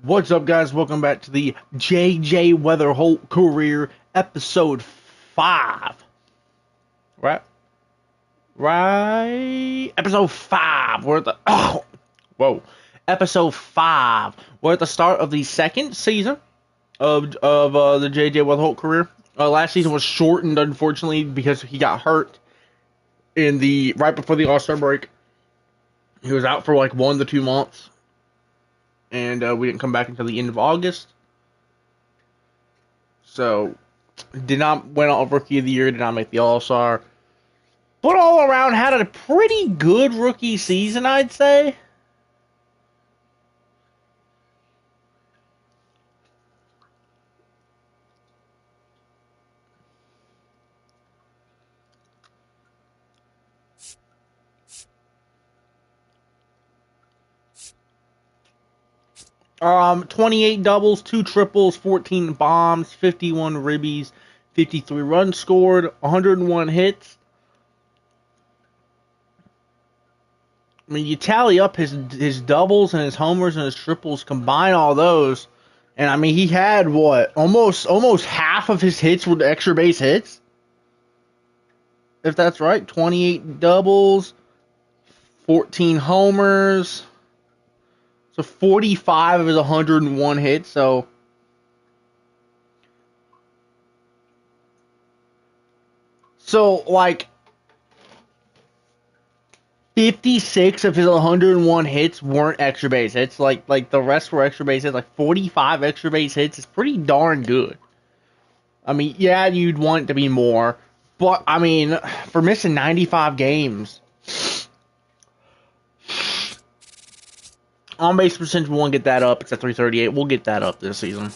What's up, guys? Welcome back to the JJ Wetherholt career episode 5. Right? Right? Episode 5. We're at the. Oh! Whoa. Episode 5. We're at the start of the second season of the JJ Wetherholt career. Last season was shortened, unfortunately, because he got hurt right before the All-Star break. He was out for like 1 to 2 months. And we didn't come back until the end of August. So, did not win on Rookie of the Year, did not make the All-Star. But all around, had a pretty good rookie season, I'd say. 28 doubles, 2 triples, 14 bombs, 51 ribbies, 53 runs scored, 101 hits. I mean, you tally up his doubles and his homers and his triples, combine all those, and I mean, he had what, almost half of his hits were extra base hits, if that's right. 28 doubles, 14 homers, so 45 of his 101 hits. So like 56 of his 101 hits weren't extra base hits. Like the rest were extra base hits. Like 45 extra base hits is pretty darn good. I mean, yeah, you'd want it to be more, but I mean, for missing 95 games, on base percentage, we won't get that up. It's at 338. We'll get that up this season.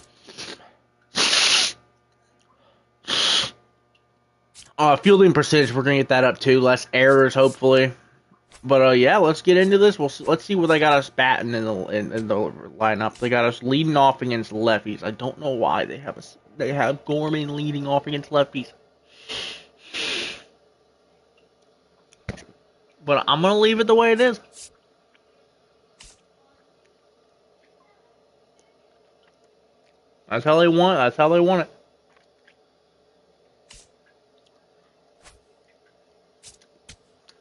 Fielding percentage, we're gonna get that up too. Less errors, hopefully. But yeah, let's get into this. Let's see what they got us batting in the lineup. They got us leading off against lefties. I don't know why they have Gorman leading off against lefties. But I'm gonna leave it the way it is. That's how they want it. That's how they want it.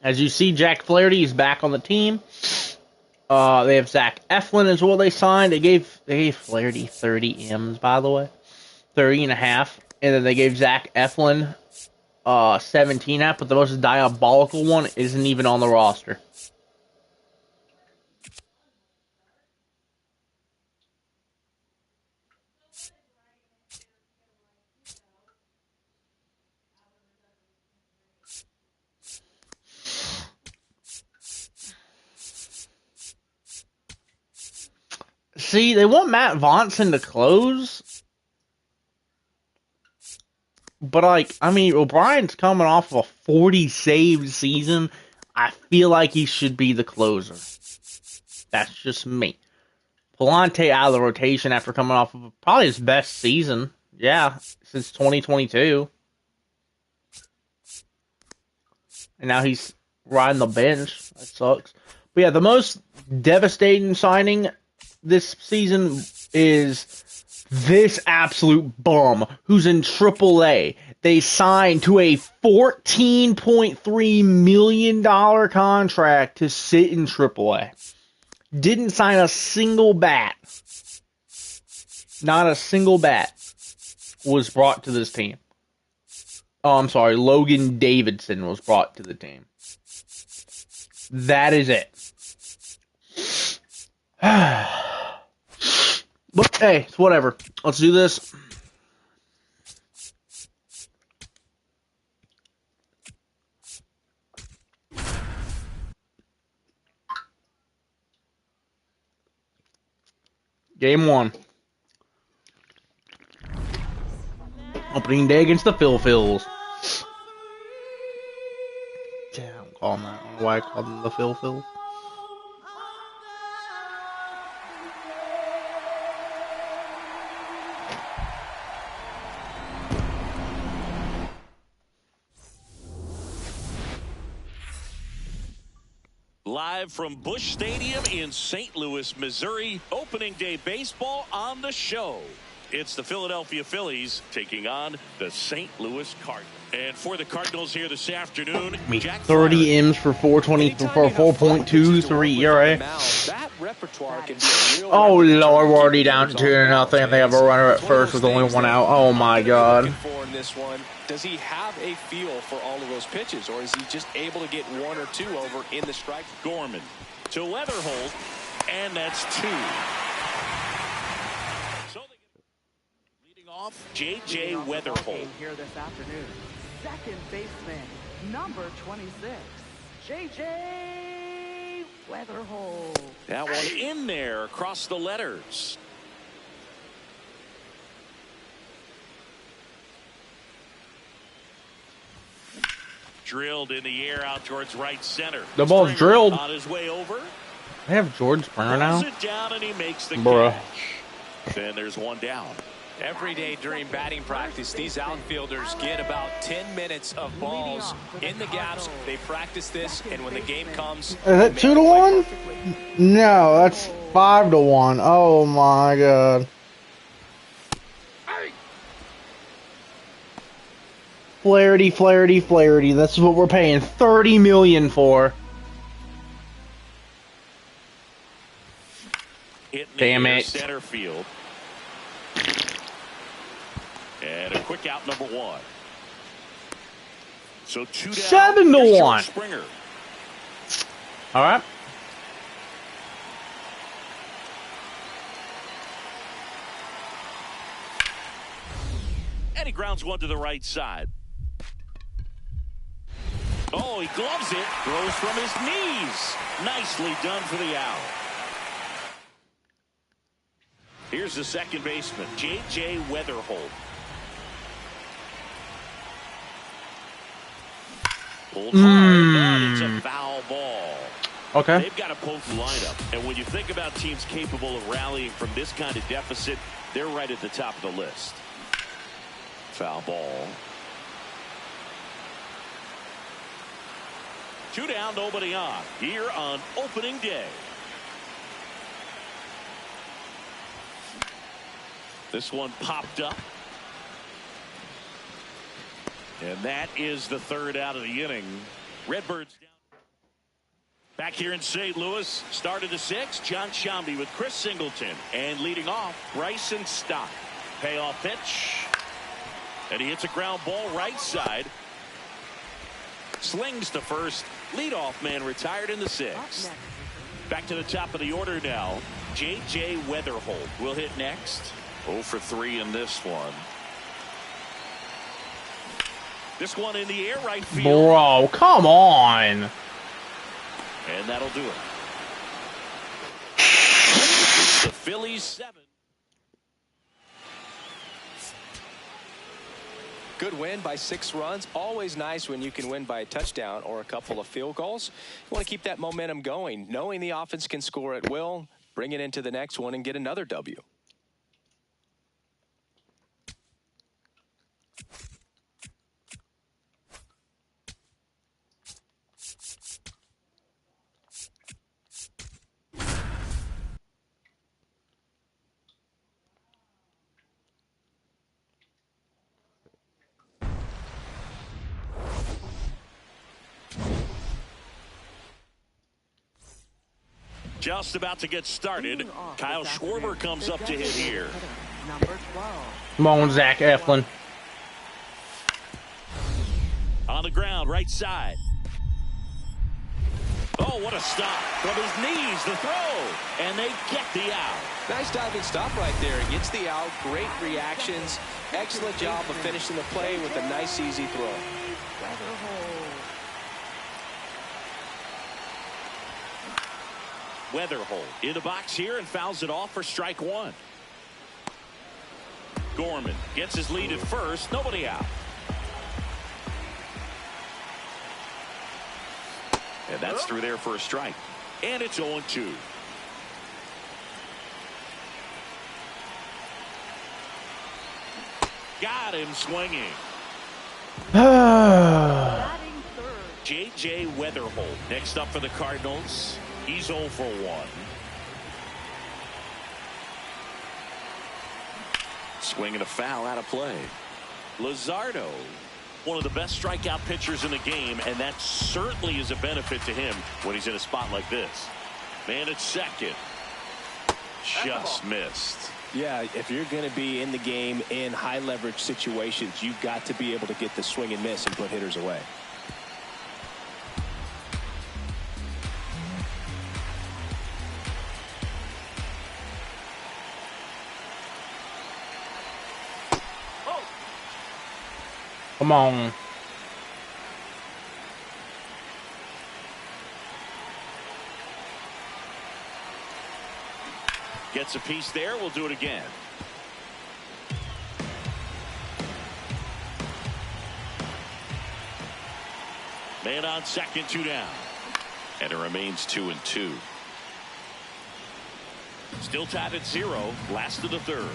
As you see, Jack Flaherty is back on the team. They have Zach Eflin as well. They signed. They gave Flaherty 30 M's, by the way, 30 and a half, and then they gave Zach Eflin 17 half. But the most diabolical one isn't even on the roster. See, they want Matt Vonson to close, but like, I mean, O'Brien's coming off of a 40 save season. I feel like he should be the closer. That's just me. Palante out of the rotation after coming off of probably his best season, yeah, since 2022. And now he's riding the bench. That sucks. But yeah, the most devastating signing this season is this absolute bum who's in AAA. They signed to a $14.3 million contract to sit in AAA. Didn't sign a single bat. Not a single bat was brought to this team. Oh, I'm sorry. Logan Davidson was brought to the team. That is it. But hey, it's whatever. Let's do this. Game 1. Opening day against the Phils. Yeah, I'm calling that. I don't know why I called them the Phils. Live from Busch Stadium in St. Louis, Missouri, opening day baseball on the show. It's the Philadelphia Phillies taking on the St. Louis Cardinals. And for the Cardinals here this afternoon, Jack 30 M's for 420 for 4.23 ERA. That repertoire can be a real Oh Lord, we're already down 2-0. I think they have a runner at first with only one out. Oh my God. In this one, does he have a feel for all of those pitches, or is he just able to get one or two over in the strike? Gorman to Wetherholt, and that's 2. So leading off, J.J. Wetherholt. Here this afternoon, second baseman, number 26, J.J. Wetherholt. That one in there across the letters. Drilled in the air out towards right center. The ball's drilled. On his way over. They have George Springer now? It down and he makes the Bruh. catch. Then there's one down. Every day during batting practice, these outfielders get about 10 minutes of balls in the gaps. They practice this, and when the game comes... Is that 2-1? No, that's 5-1. Oh my God. Flaherty, Flaherty, Flaherty. That's what we're paying $30 million for. Damn it. Center field. And a quick out, number 1. So 2 down. 7-1. Springer. All right. And he grounds one to the right side. Oh, he gloves it. Throws from his knees. Nicely done for the out. Here's the second baseman, J.J. Wetherholt. Pulled hard, but it's a foul ball. Okay. They've got a potent lineup, and when you think about teams capable of rallying from this kind of deficit, they're right at the top of the list. Foul ball. 2 down, nobody on. Here on opening day. This one popped up. And that is the 3rd out of the inning. Redbirds down. Back here in St. Louis, start of the 6th, John Shambi with Chris Singleton. And leading off, Bryson Stott. Payoff pitch. And he hits a ground ball right side. Slings to first. Leadoff man retired in the 6th. Back to the top of the order now. J.J. Wetherholt will hit next. 0 for 3 in this one. This one in the air right field. Bro, come on. And that'll do it. It's the Phillies 7. Good win by 6 runs. Always nice when you can win by a touchdown or a couple of field goals. You want to keep that momentum going, knowing the offense can score at will, bring it into the next one and get another W. Just about to get started. Kyle Schwarber comes up to hit here. Number 12. Come on, Zach Eflin. On the ground, right side. Oh, what a stop. From his knees, the throw. And they get the out. Nice diving stop right there. Gets the out. Great reactions. Excellent job of finishing the play with a nice, easy throw. Wetherholt in the box here and fouls it off for strike 1. Gorman gets his lead at first. Nobody out. And that's through there for a strike. And it's 0-2. Got him swinging. J.J. Wetherholt next up for the Cardinals. He's 0 for 1. Swing and a foul out of play. Luzardo, one of the best strikeout pitchers in the game, and that certainly is a benefit to him when he's in a spot like this. Man at second. Just missed. Yeah, if you're going to be in the game in high leverage situations, you've got to be able to get the swing and miss and put hitters away. Come on. Gets a piece there. We'll do it again. Man on second, 2 down. And it remains 2-2. Still tied at 0. Last of the third.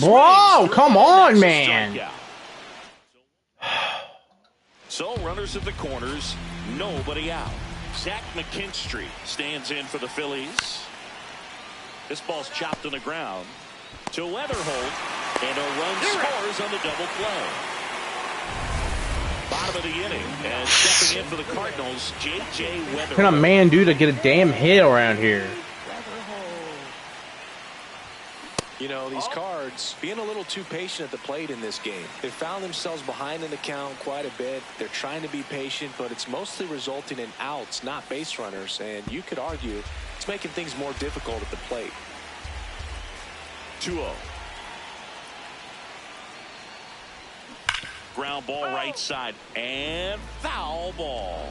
Bro, come on, man. So runners at the corners, nobody out. Zach McKinstry stands in for the Phillies. This ball's chopped on the ground to Wetherholt, and a run scores on the double play. Bottom of the inning, and stepping in for the Cardinals, J.J. Wetherholt. What can a man do to get a damn hit around here? You know, these Cards being a little too patient at the plate in this game. They found themselves behind in the count quite a bit. They're trying to be patient, but it's mostly resulting in outs, not base runners. And you could argue it's making things more difficult at the plate. 2-0. Ground ball right side and foul ball.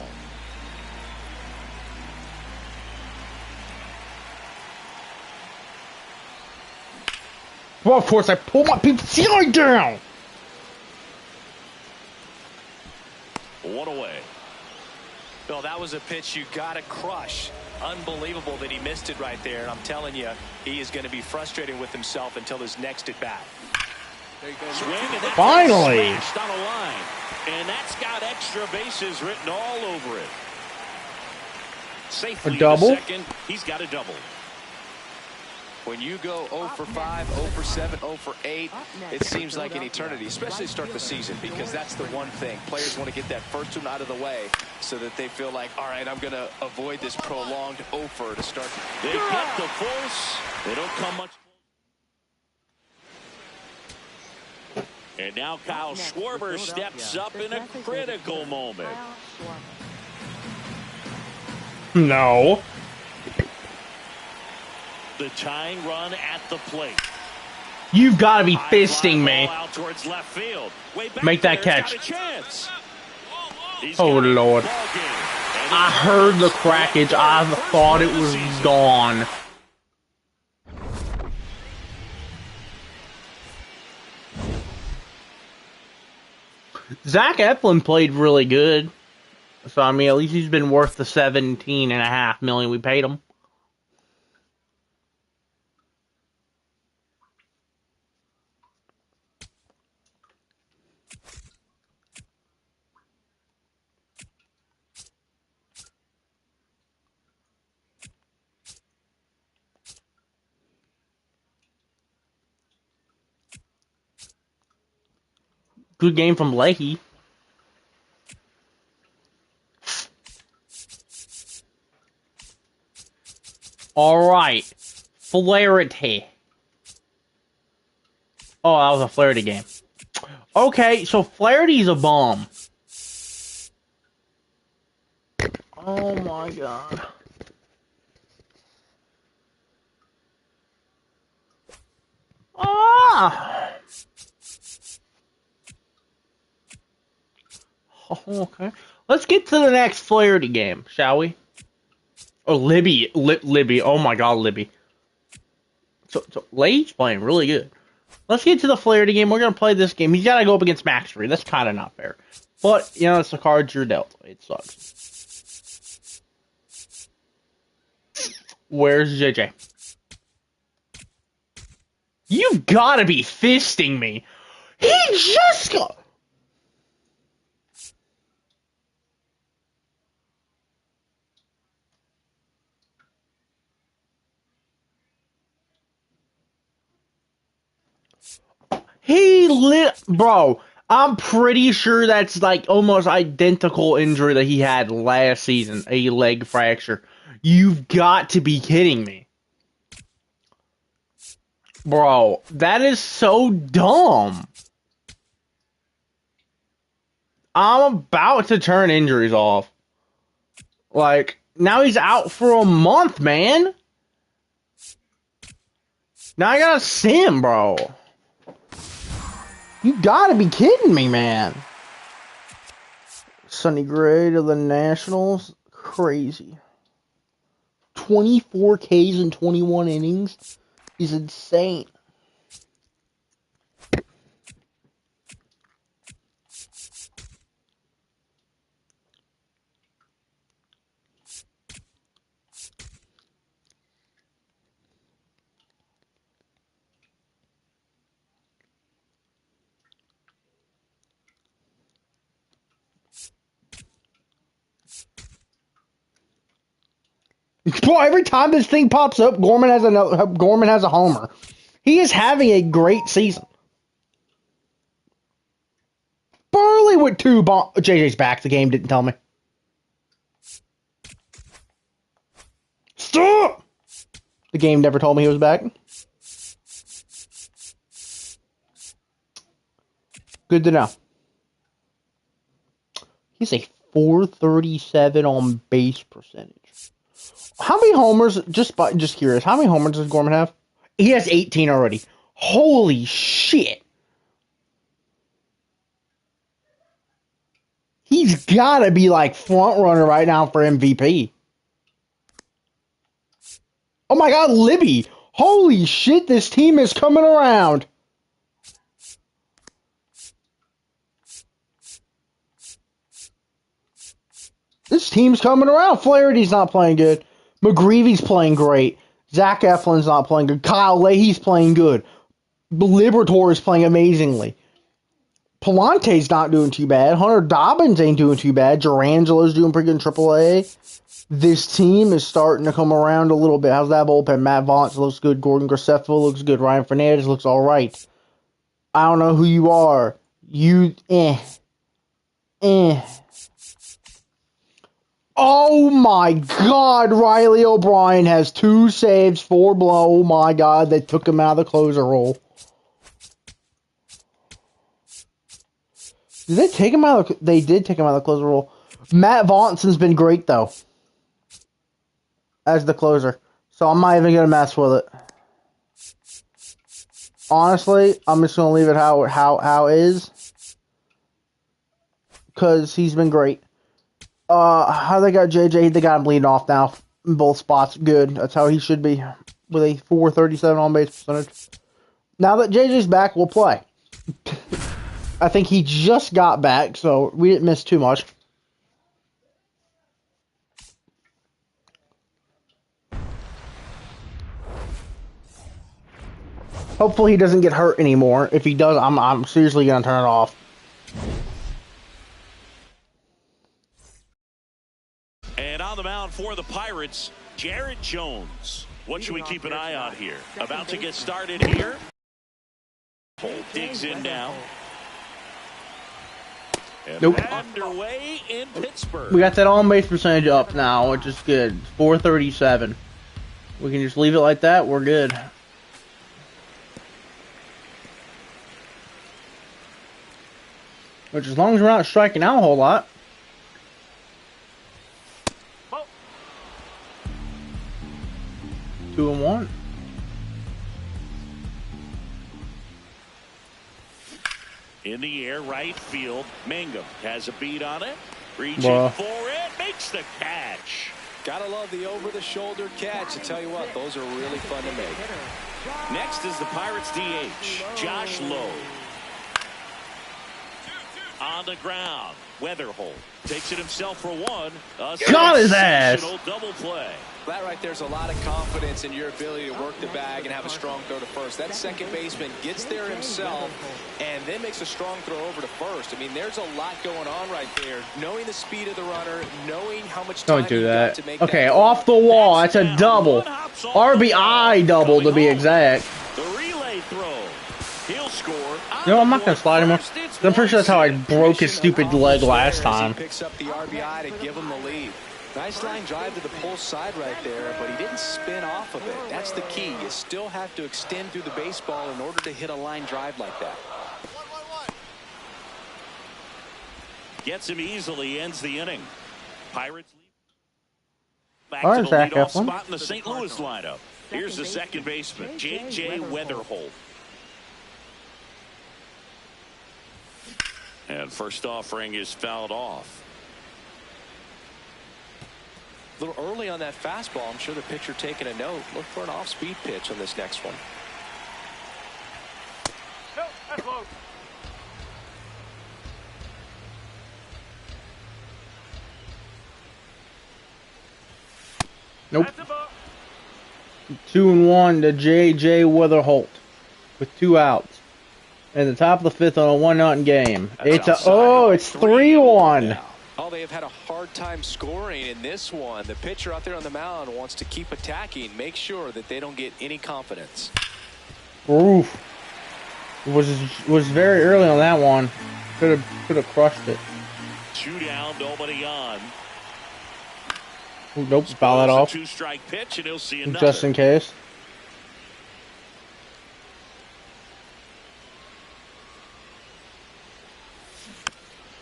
Well, of course, I pulled my PCI down. 1 away. Bill, that was a pitch you got to crush. Unbelievable that he missed it right there. And I'm telling you, he is going to be frustrated with himself until his next at bat. Swing and that finally smashed on a line, and that's got extra bases written all over it. Safely a double. to second. He's got a double. When you go 0 for 5, 0 for 7, 0 for 8, it seems like an eternity, especially to start the season, because that's the one thing. Players want to get that first one out of the way so that they feel like, all right, I'm going to avoid this prolonged 0 for to start. They get the force. They don't come much. And now Kyle Schwarber steps up in a critical moment. No. The tying run at the plate. You've got to be fisting me. Out towards left field. Make that catch. Oh, Lord. I heard the crackage. I thought it was gone. Zach Eflin played really good. So, I mean, at least he's been worth the $17.5 million we paid him. Good game from Leahy. Alright. Flaherty. Oh, that was a Flaherty game. Okay, so Flaherty's a bum. Oh my god. Ah! Oh, okay. Let's get to the next Flaherty game, shall we? Oh, Libby. Libby. Oh my god, Libby. So Leahy's playing really good. Let's get to the Flaherty game. We're going to play this game. He's got to go up against Maxtree. That's kind of not fair. But, you know, it's the cards you're dealt. It sucks. Where's JJ? You've got to be fisting me. He just got. He lit, bro. I'm pretty sure that's like almost identical injury that he had last season, a leg fracture. You've got to be kidding me. Bro, that is so dumb. I'm about to turn injuries off. Like, now he's out for a month, man. Now I gotta sim, bro. You gotta be kidding me, man. Sonny Gray to the Nationals. Crazy. 24 Ks in 21 innings is insane. Bro, every time this thing pops up, Gorman has a homer. He is having a great season. Burley with 2 bombs. JJ's back. The game didn't tell me. Stop! The game never told me he was back. Good to know. He's a 437 on base percentage. How many homers, just curious, how many homers does Gorman have? He has 18 already. Holy shit. He's got to be like front runner right now for MVP. Oh my god, Libby. Holy shit, this team is coming around. This team's coming around. Flaherty's not playing good. McGreevy's playing great. Zach Eflin's not playing good. Kyle Leahy's playing good. Liberatore is playing amazingly. Palante's not doing too bad. Hunter Dobbins ain't doing too bad. Durangelo's doing pretty good in AAA. This team is starting to come around a little bit. How's that bullpen? Matt Vance looks good. Gordon Graceffo looks good. Ryan Fernandez looks all right. I don't know who you are. Oh my god, Riley O'Brien has 2 saves, 4 blow. Oh my god, they took him out of the closer role. Did they take him out of the... They did take him out of the closer role. Matt Vaughnson's been great, though. As the closer. So I'm not even going to mess with it. Honestly, I'm just going to leave it how it is. Because he's been great. How they got JJ? They got him leading off now in both spots. Good. That's how he should be. With a 437 on base percentage. Now that JJ's back, we'll play. I think he just got back, so we didn't miss too much. Hopefully he doesn't get hurt anymore. If he does, I'm seriously gonna turn it off. And on the mound for the Pirates, Jared Jones. What should we keep an eye on here? About to get started here. Digs in now. And nope. Underway in Pittsburgh. We got that on base percentage up now, which is good. 437. We can just leave it like that. We're good. Which, as long as we're not striking out a whole lot. Oh. 2-1. In the air, right field. Mangum has a beat on it. Reaching for it. Makes the catch. Gotta love the over-the-shoulder catch. I tell you what, those are really fun to make. Next is the Pirates DH, Josh Lowe. On the ground. Wetherholt takes it himself for one. Got his ass. Double play. That right there's a lot of confidence in your ability to work the bag and have a strong throw to first. That second baseman gets there himself and then makes a strong throw over to first. I mean, there's a lot going on right there. Knowing the speed of the runner, knowing how much time Don't do you've that. got to make Okay, that off the wall. That's a double. RBI double to be exact. The relay throw. He'll score. No, I'm not gonna slide him. I'm pretty sure that's how I broke his stupid leg last time. He picks up the RBI to give him the lead. Nice line drive to the pull side right there, but he didn't spin off of it. That's the key. You still have to extend through the baseball in order to hit a line drive like that. Gets him easily, ends the inning. Pirates lead. Back All to right, the Zach leadoff Eflin. spot in the St. Louis lineup. Here's the second baseman, J.J. Wetherholt. And first offering is fouled off. A little early on that fastball. I'm sure the pitcher taking a note. Look for an off-speed pitch on this next one. Nope. 2-1 to J.J. Wetherholt with 2 outs. In the top of the 5th on a 1-0 game. It's 3-1. Oh, they have had a hard time scoring in this one. The pitcher out there on the mound wants to keep attacking, make sure that they don't get any confidence. Oof. Was very early on that one. Could have crushed it. 2 down, nobody on. Ooh, nope, foul that off. 2-strike pitch, and he'll see another. Just in case.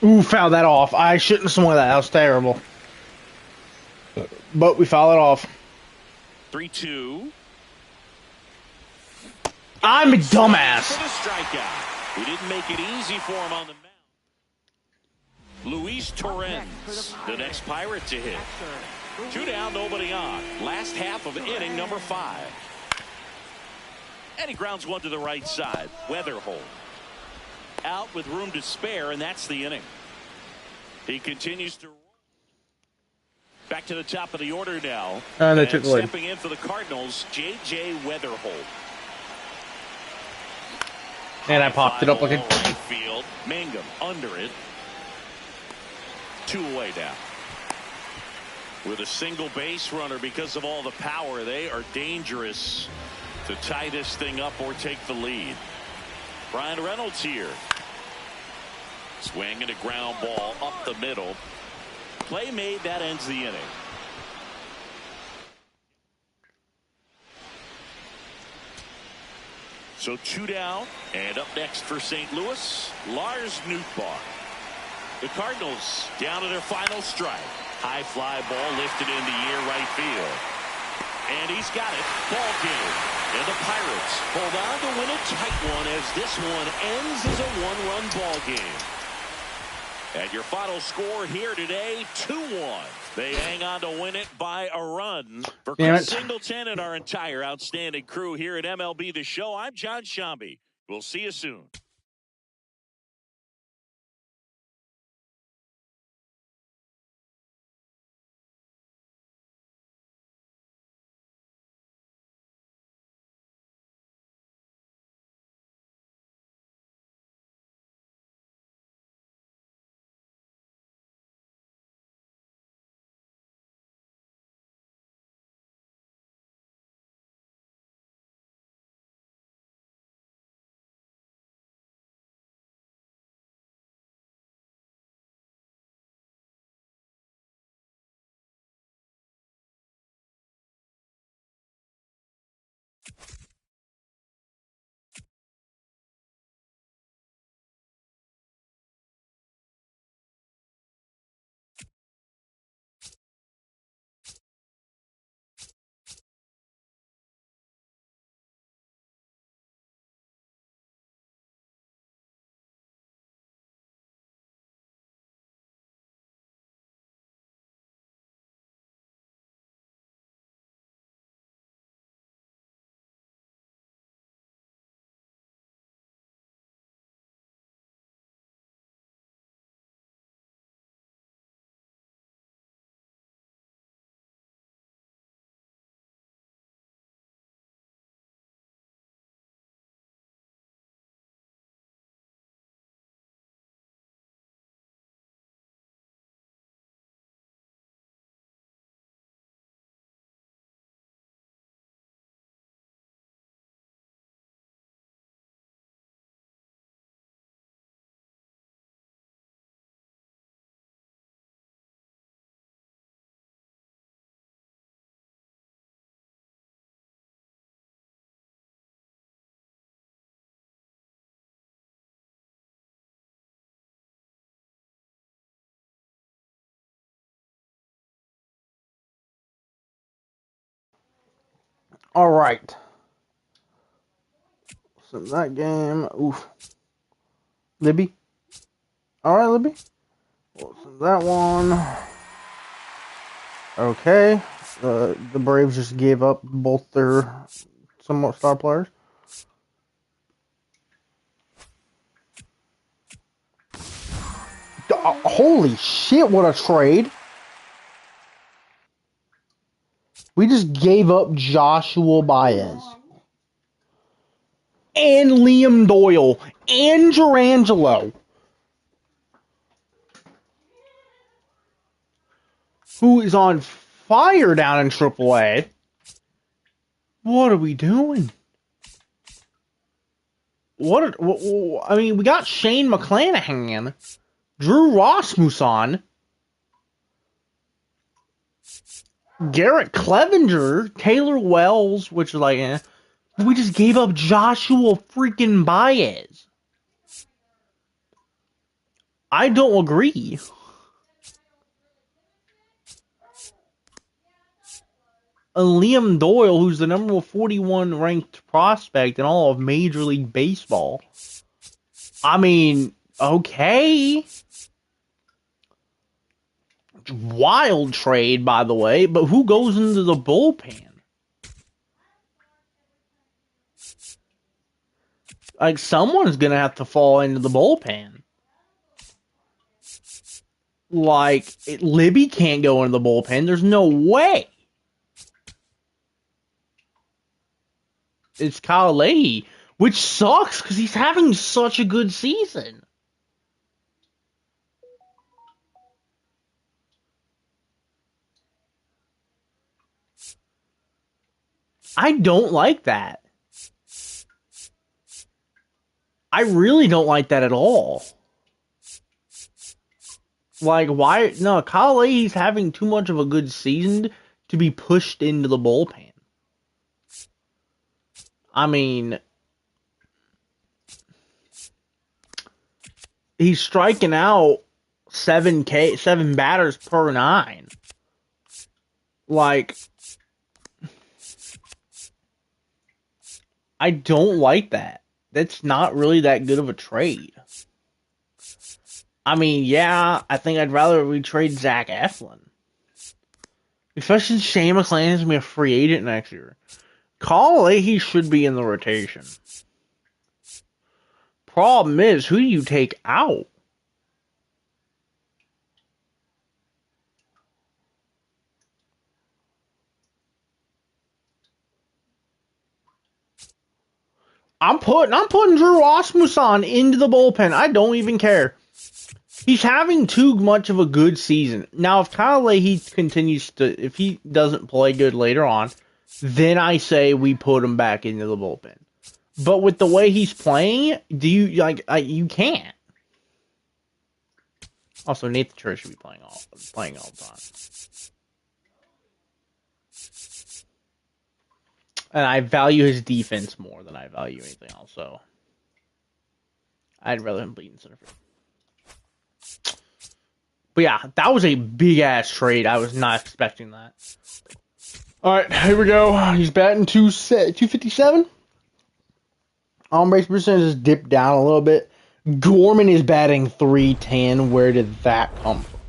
Ooh, foul that off. I shouldn't have swung that. That was terrible. But we foul it off. 3-2. I'm a dumbass. For the strikeout. He didn't make it easy for him on the mound. Luis Torrens, the next Pirate to hit. 2 down, nobody on. Last half of inning number 5. And he grounds one to the right side. Wetherholt out with room to spare, and that's the inning. He continues to roll. Back to the top of the order now. They took the lead. Stepping in for the Cardinals, J.J. Wetherholt. And I popped it up like a... right field. Mangum under it. 2 away now. With a single base runner, because of all the power, they are dangerous to tie this thing up or take the lead. Brian Reynolds here. Swing and a ground ball up the middle. Play made, that ends the inning. So 2 down, and up next for St. Louis, Lars Nootbaar. The Cardinals down to their final strike. High fly ball lifted in the air right field. And he's got it. Ball game. And the Pirates hold on to win a tight one as this one ends as a 1-run ball game. And your final score here today, 2-1. They hang on to win it by a run. For Chris Singleton and our entire outstanding crew here at MLB The Show, I'm John Shambi. We'll see you soon. All right. So that game, oof. Libby. All right, Libby. Well, so that one. Okay. The Braves just gave up both their somewhat star players. Holy shit, what a trade. We just gave up Joshua Baez. And Liam Doyle. And Gerangelo. Who is on fire down in AAA. What are we doing? I mean, we got Shane McClanahan, Drew Rasmussen, Garrett Clevenger, Taylor Wells, which is like, we just gave up Joshua freaking Baez. I don't agree. Liam Doyle, who's the number 41 ranked prospect in all of Major League Baseball. I mean, okay. Wild trade, by the way, but who goes into the bullpen? Like, someone's going to have to fall into the bullpen. Like, Libby can't go into the bullpen. There's no way. It's Kyle Leahy, which sucks because he's having such a good season. I don't like that. I really don't like that at all. Like, why? No, Kyle Leahy's having too much of a good season to be pushed into the bullpen. I mean, he's striking out 7 batters per 9. Like, I don't like that. That's not really that good of a trade. I mean, yeah, I think I'd rather we trade Zach Eflin. Especially since Shane McClanahan is going to be a free agent next year. Kyle Leahy should be in the rotation. Problem is, who do you take out? I'm putting Drew Rasmussen into the bullpen. I don't even care. He's having too much of a good season. Now, if Kyle Leahy if he doesn't play good later on, then I say we put him back into the bullpen. But with the way he's playing, you can't. Also, Nathan Church should be playing all the time. And I value his defense more than I value anything else, so I'd rather him bleed in center field. But yeah, that was a big-ass trade. I was not expecting that. All right, here we go. He's batting 257. On-base percentage has dipped down a little bit. Gorman is batting 310. Where did that come from?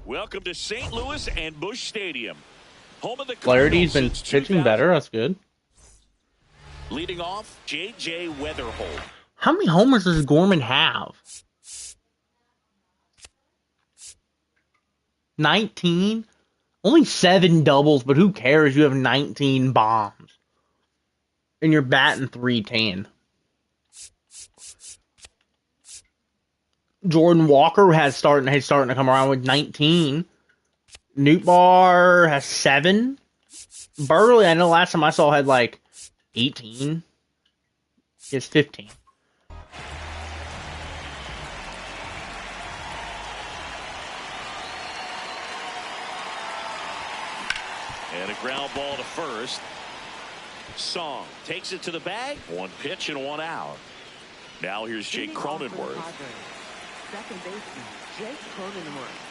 Welcome to St. Louis and Busch Stadium. Home of the Flaherty's been pitching better. That's good. Leading off, J.J. Wetherholt. How many homers does Gorman have? 19? Only 7 doubles, but who cares? You have 19 bombs. And you're batting 310. Jordan Walker has starting to come around with 19. Nootbaar has 7. Burley, I know last time I saw had like 18. It's 15. And a ground ball to first. Song takes it to the bag. 1 pitch and 1 out. Now here's Jake Cronenworth. Second baseman, Jake Cronenworth.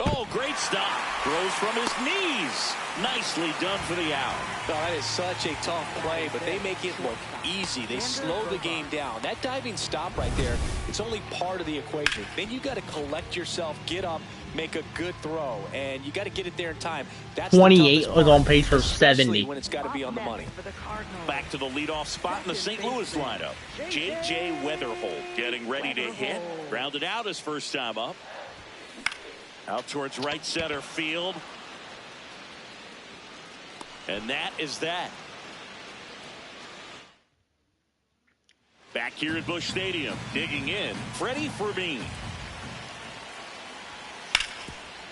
Oh, great stop. Throws from his knees. Nicely done for the out. Oh, that is such a tough play, but they make it look easy. They slow the game down. That diving stop right there, it's only part of the equation. Then you got to collect yourself, get up, make a good throw, and you got to get it there in time. That's 28 was on pace for 70. When it's got to be on the money. Back to the leadoff spot in the St. Louis lineup. J.J. Wetherholt getting ready to hit. Grounded out his first time up. Out towards right center field. And that is that. Back here at Busch Stadium, digging in, Freddie Fermin.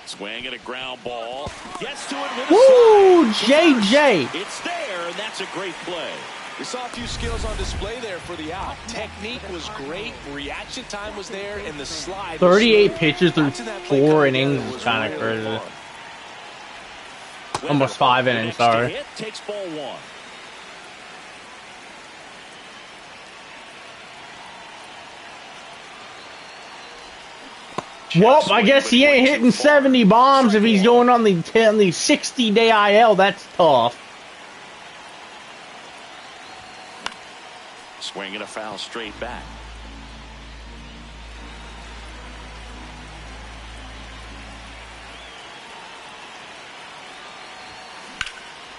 Swing and a ground ball. Gets to it with a Woo! slide. JJ. It's there, and that's a great play. We saw a few skills on display there for the out. Technique was great. Reaction time was there, and the slide. 38 pitches through 4 innings is kind of crazy. Almost 5 innings, sorry. Hit takes ball 1. Well, I guess he ain't hitting 70 bombs if he's going on the 60-day IL. That's tough. Swing and a foul straight back.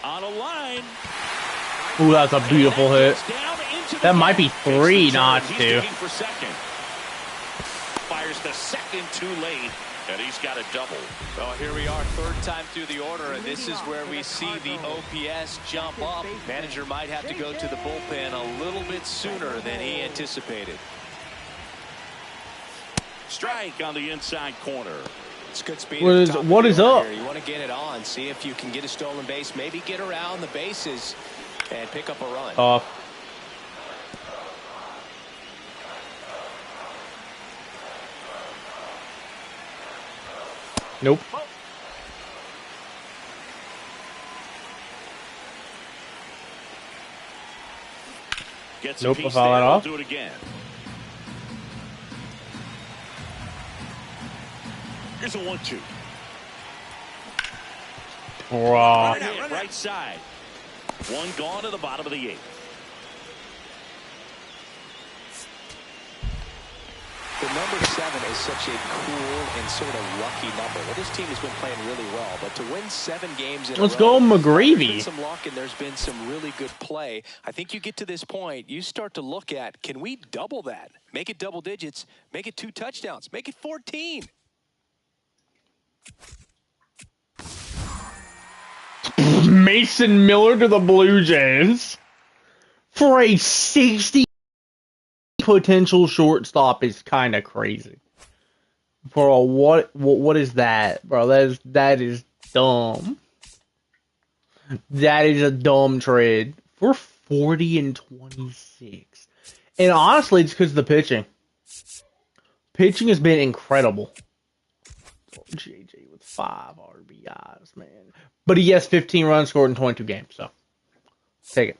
On a line. Ooh, that's a beautiful hit. That might be 3, not 2. Fires the second too late, and he's got a double. Well, here we are, third time through the order, and this is where we see the OPS jump up. Manager might have to go to the bullpen a little bit sooner than he anticipated. Strike on the inside corner. It's good speed. What is up? You want to get it on, see if you can get a stolen base, maybe get around the bases and pick up a run. Off. Nope. Nope, I'll foul that off. Do it again. Here's a 1-2. Right side. One gone to the bottom of the 8th. The number 7 is such a cool and sort of lucky number. Well, this team has been playing really well, but to win 7 games in a row, let's go McGreevy. There's been some luck and there's been some really good play. I think you get to this point, you start to look at, can we double that? Make it double digits, make it 2 touchdowns, make it 14. Mason Miller to the Blue Jays for a 60 potential shortstop is kind of crazy. Bro, what is that, bro? That is dumb. That is a dumb trade. We're 40-26, and honestly, it's because of the pitching. Pitching has been incredible. JJ with 5 RBIs, man. But he has 15 runs scored in 22 games, so take it.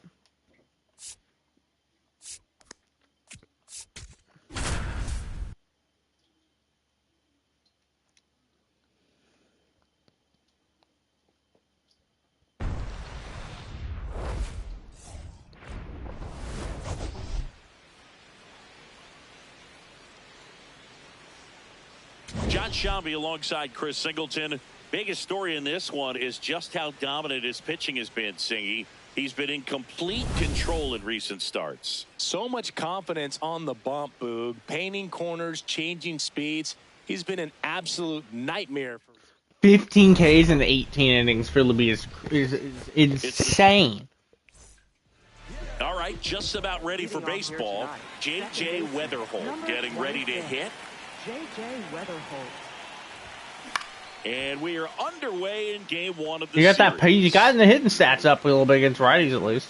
John Shambi alongside Chris Singleton. Biggest story in this one is just how dominant his pitching has been, Singy. He's been in complete control in recent starts. So much confidence on the bump, Boog. Painting corners, changing speeds. He's been an absolute nightmare. 15 Ks in 18 innings for Libby is insane. All right, just about ready for baseball. J.J. Wetherholt getting ready to hit. J.J. Wetherholt. And we are underway in game 1 of the You got series. that. You got the hitting stats up a little bit against righties, at least.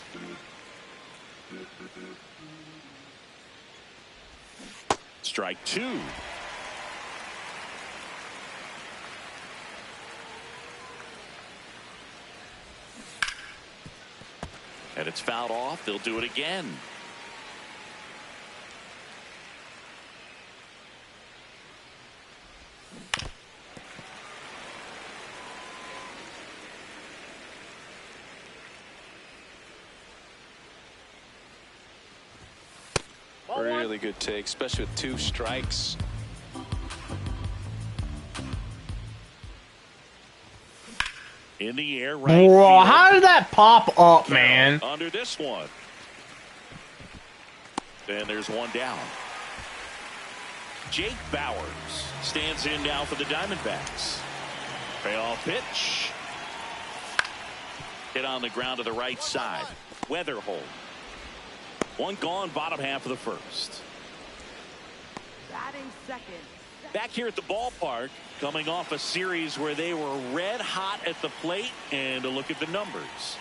Strike 2. And it's fouled off. They'll do it again. Really good take, especially with 2 strikes. In the air, right Bro, field. how did that pop up, man? Under this one. And there's one down. Jake Bowers stands in now for the Diamondbacks. Payoff pitch. Hit on the ground to the right side. Wetherholt. One gone, bottom half of the first. Batting second. Back here at the ballpark, coming off a series where they were red hot at the plate, and a look at the numbers.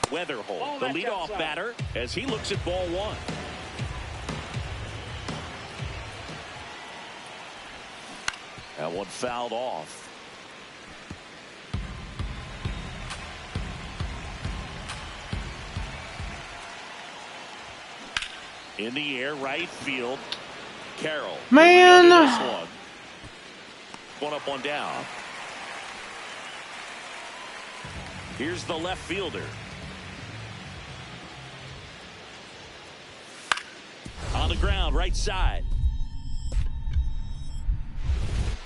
Wetherholt, the leadoff batter, as he looks at ball 1. That one fouled off. In the air, right field. Carroll. Man. This one up, one down. Here's the left fielder. On the ground, right side.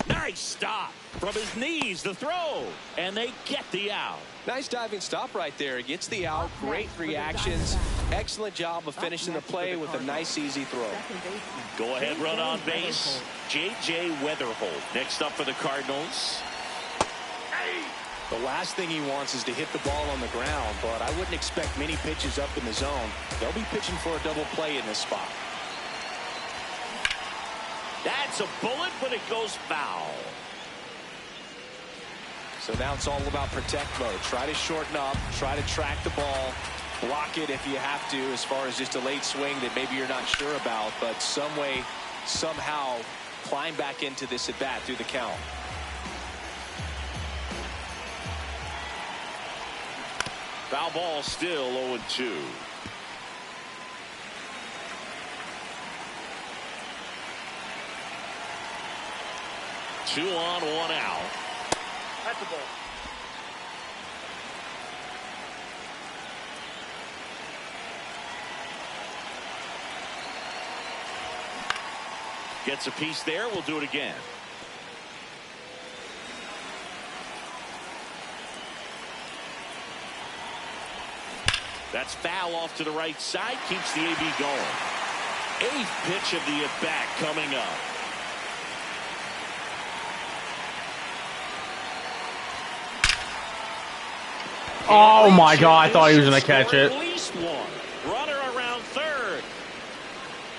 Nice stop from his knees, the throw, and they get the out. Nice diving stop right there. He gets the out. Great reactions. Excellent job of finishing the play with a nice, easy throw. Go ahead, run on base. J.J. Wetherholt next up for the Cardinals. The last thing he wants is to hit the ball on the ground, but I wouldn't expect many pitches up in the zone. They'll be pitching for a double play in this spot. That's a bullet, but it goes foul. So now it's all about protect mode. Try to shorten up, try to track the ball, block it if you have to, as far as just a late swing that maybe you're not sure about, but some way, somehow climb back into this at bat through the count. Foul ball, still 0-2. Two on, one out. That's the ball. Gets a piece there. We'll do it again. That's foul off to the right side. Keeps the AB going. 8th pitch of the at-bat coming up. Oh my God, I thought he was going to catch it. At least one. Runner around third.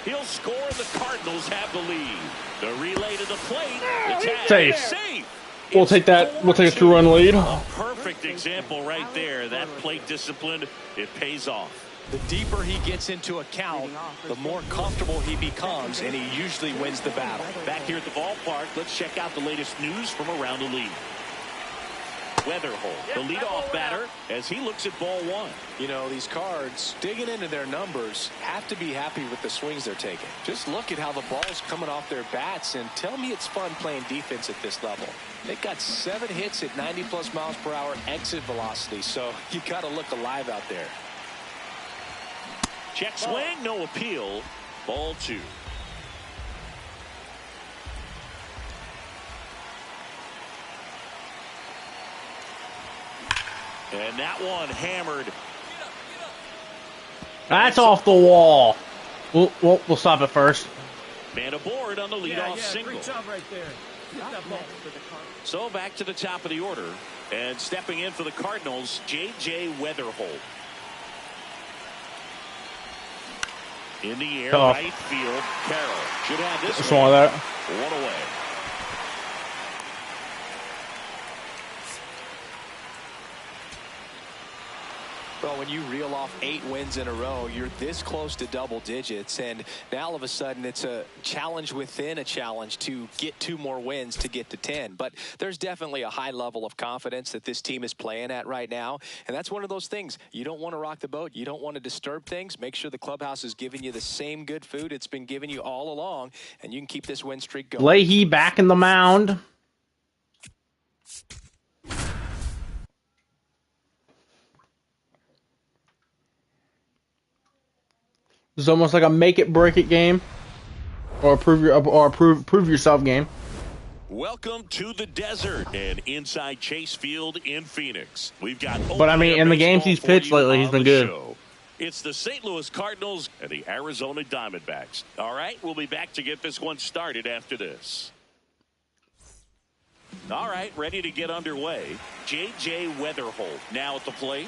He'll score. The Cardinals have the lead. The relay to the plate. The tag. Safe. We'll take that. We'll take a 2-run lead. A perfect example right there. That plate discipline, it pays off. The deeper he gets into a count, the more comfortable he becomes, and he usually wins the battle. Back here at the ballpark, let's check out the latest news from around the league. Wetherholt, the leadoff batter, as he looks at ball 1. You know, these Cards, digging into their numbers, have to be happy with the swings they're taking. Just look at how the ball's coming off their bats, and tell me it's fun playing defense at this level. They've got 7 hits at 90+ miles per hour exit velocity, so you got to look alive out there. Check swing, no appeal. Ball 2. And that one hammered. That's off the wall. We'll stop it first. Man aboard on the leadoff single. Great job right there. So back to the top of the order. And stepping in for the Cardinals, J.J. Wetherholt. In the air, right field, Carroll. Should have this one. That. One away. Well, when you reel off 8 wins in a row, you're this close to double digits, and now all of a sudden it's a challenge within a challenge to get 2 more wins to get to 10. But there's definitely a high level of confidence that this team is playing at right now, and that's one of those things. You don't want to rock the boat. You don't want to disturb things. Make sure the clubhouse is giving you the same good food it's been giving you all along, and you can keep this win streak going. Leahy back in the mound. It's almost like a make it break it game, or prove yourself game. Welcome to the desert and inside Chase Field in Phoenix. We've got But I mean, in the games he's pitched lately, he's been good. Show. It's the St. Louis Cardinals and the Arizona Diamondbacks. All right, we'll be back to get this one started after this. All right, ready to get underway. J.J. Wetherholt now at the plate.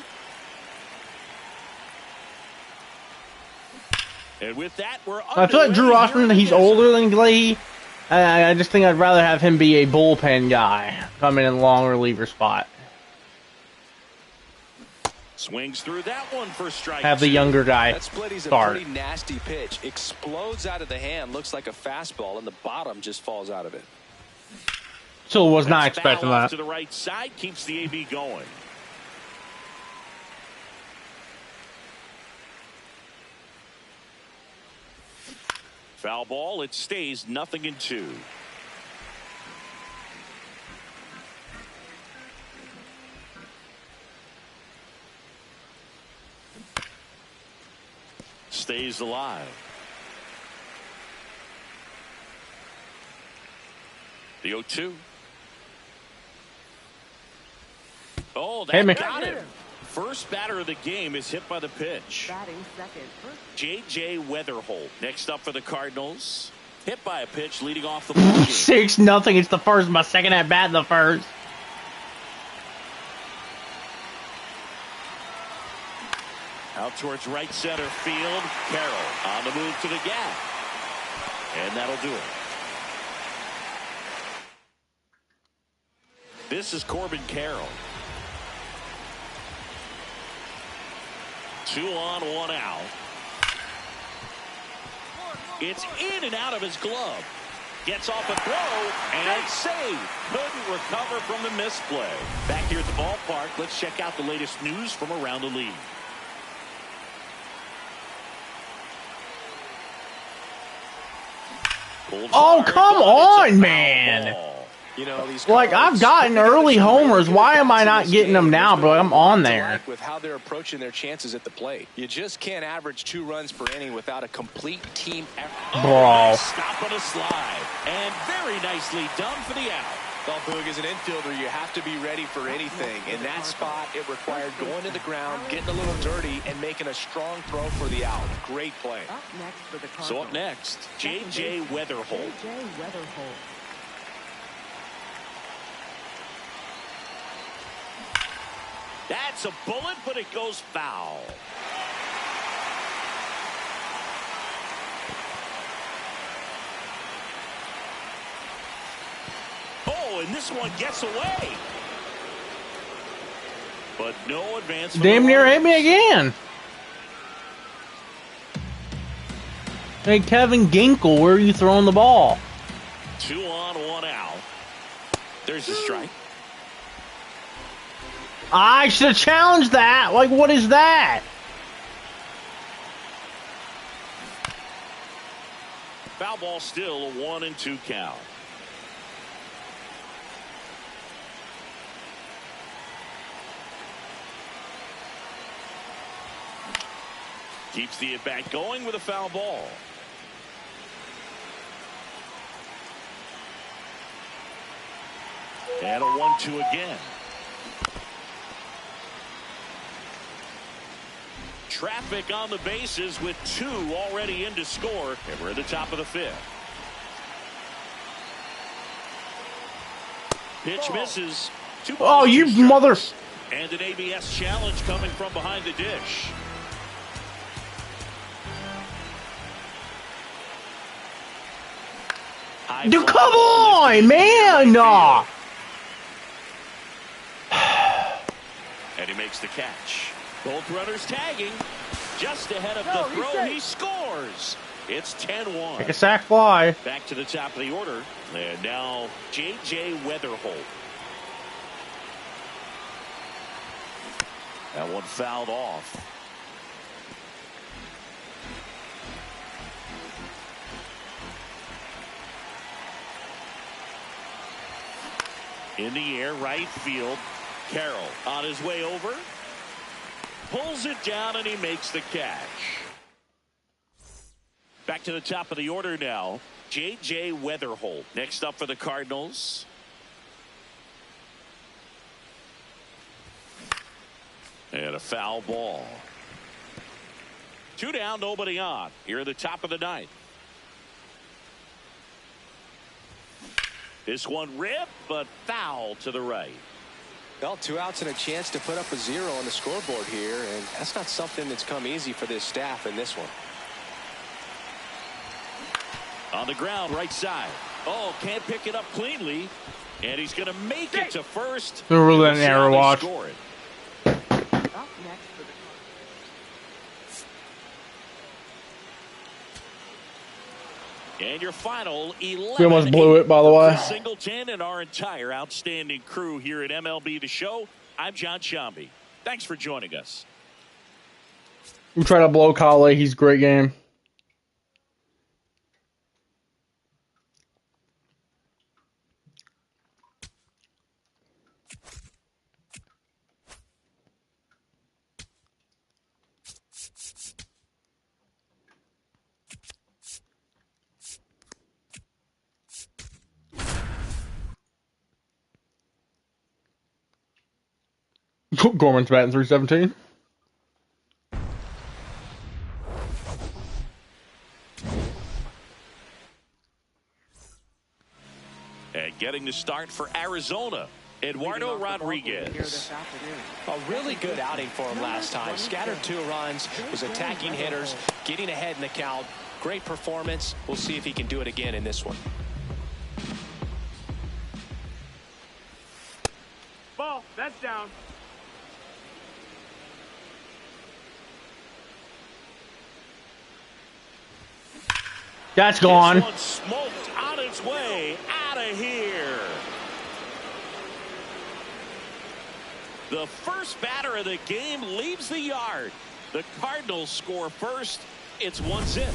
And with that, we're I feel like Drew Osborne, he's older than Glahey. I just think I'd rather have him be a bullpen guy, come in long reliever spot. Swings through that one for strike. Have the younger guy that splitty's start. a pretty nasty pitch. Explodes out of the hand, looks like a fastball, and the bottom just falls out of it. Still was not expecting that. To the right side, keeps the AB going. Foul ball, it stays 0-2. Stays alive. The 0-2. Oh, that got him. First batter of the game is hit by the pitch. Batting second. J.J. Wetherholt next up for the Cardinals. Hit by a pitch leading off the ball game. 6-0. It's the first. My second at bat in the first. Out towards right center field. Carroll on the move to the gap. And that'll do it. This is Corbin Carroll. 2 on, 1 out. It's in and out of his glove. Gets off a throw and saved. Couldn't recover from the misplay. Back here at the ballpark, let's check out the latest news from around the league. Oh, come on, man. You know, these like, I've gotten early homers. Why am I not getting them now, bro? I'm on there. With how they're approaching their chances at the plate. You just can't average 2 runs per inning without a complete team effort. Bro. Stop on a slide. And very nicely done for the out. Well, Boog, as an infielder, you have to be ready for anything. In that spot, it required going to the ground, getting a little dirty, and making a strong throw for the out. Great play. Up next for the Cardinals. So up next, J.J. Wetherholt. J.J. Wetherholt. That's a bullet, but it goes foul. Oh, and this one gets away. But no advance. Damn near hit me again. Hey, Kevin Ginkel, where are you throwing the ball? 2 on, 1 out. There's the strike. I should have challenged that. Like, what is that? Foul ball, still a 1-2 count. Keeps the at-bat going with a foul ball. And a 1-2 again. Traffic on the bases with 2 already in to score. And we're at the top of the 5th. Pitch misses. 2 balls, Oh, 2 you strikes. mother... And an ABS challenge coming from behind the dish. Dude, come on, man! Nah. And he makes the catch. Both runners tagging. Just ahead of the throw, he scores. It's 10-1. Take a sack fly. Back to the top of the order. And now J.J. Wetherholt. That one fouled off. In the air, right field. Carroll on his way over. Pulls it down and he makes the catch. to the top of the order now. J.J. Wetherholt next up for the Cardinals. And a foul ball. 2 down, nobody on. Here at the top of the ninth. This one ripped, but foul to the right. Well, 2 outs and a chance to put up a 0 on the scoreboard here, and that's not something that's come easy for this staff in this one. On the ground, right side. Oh, can't pick it up cleanly. And he's going to make it to first. They're really an error watch. Score it. Up next for the And your final 11. We almost blew it, by the way. Singleton and our entire outstanding crew here at MLB The Show. I'm John Shambi. Thanks for joining us. We try to blow Kale. He's a great game. Gorman's batting 317. And getting the start for Arizona, Eduardo Rodriguez. A really good outing for him last time. Scattered 2 runs, was attacking hitters, getting ahead in the count. Great performance. We'll see if he can do it again in this one. Ball, that's down. That's gone. This one smoked on its way out of here. The first batter of the game leaves the yard. The Cardinals score first. It's 1-0.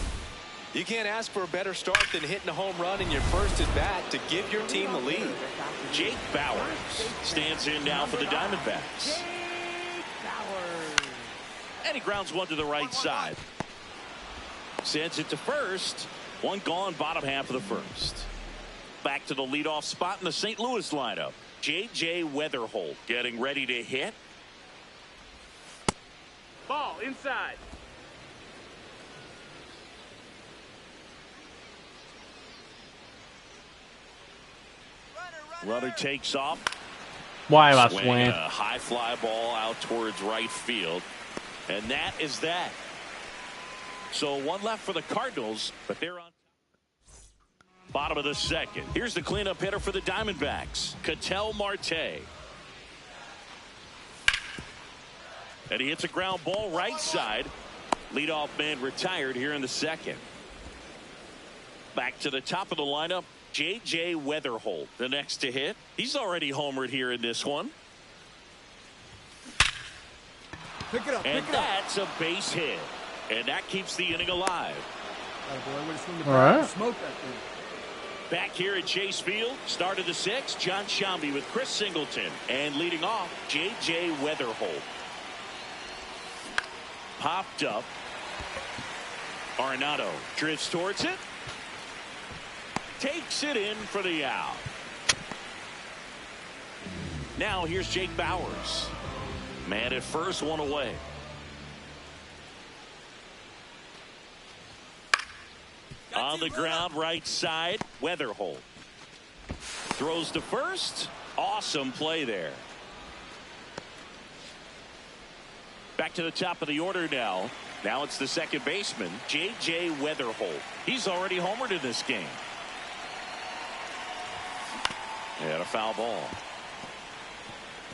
You can't ask for a better start than hitting a home run in your first at bat to give your team the lead. Jake Bauers stands in now for the Diamondbacks. And he grounds one to the right side. Sends it to first. One gone, bottom half of the first. Back to the leadoff spot in the St. Louis lineup. J.J. Wetherholt getting ready to hit. Ball inside. Runner takes off. Why am I Swing swinging? a high fly ball out towards right field. And that is that. So 1 left for the Cardinals, but they're on bottom of the second. Here's the cleanup hitter for the Diamondbacks, Ketel Marte. And he hits a ground ball right side. Leadoff man retired here in the second. Back to the top of the lineup, J.J. Wetherholt, the next to hit. He's already homered here in this one. Pick it up. And that's a base hit. And that keeps the inning alive. All right. Smoke that thing. Back here at Chase Field, start of the 6th, John Shambi with Chris Singleton. And leading off, J.J. Wetherholt. Popped up. Arenado drifts towards it. Takes it in for the out. Now here's Jake Bauers. Man at first, one away. On the ground, right side, Wetherholt. Throws to first. Awesome play there. Back to the top of the order now. Now it's the second baseman, J.J. Wetherholt. He's already homered in this game. And a foul ball.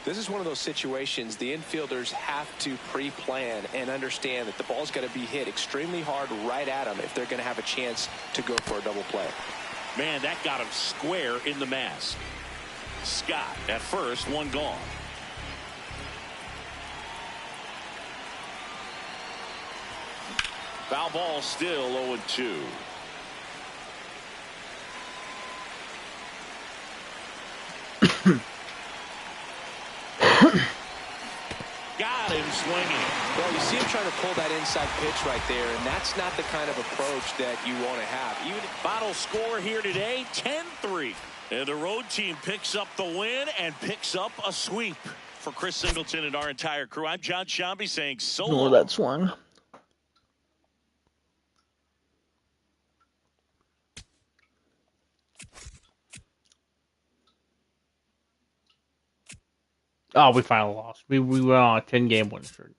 This is one of those situations the infielders have to pre-plan and understand that the ball's got to be hit extremely hard right at them if they're going to have a chance to go for a double play. Man, that got him square in the mask. Scott at first, one gone. Foul ball still 0-2. Got him him swinging. Well, you see him trying to pull that inside pitch right there, and that's not the kind of approach that you want to have. Even final score here today, 10-3. And the road team picks up the win and picks up a sweep. For Chris Singleton and our entire crew, I'm John Shambi saying so long. That swung. Oh, we finally lost. We went on a 10-game win streak.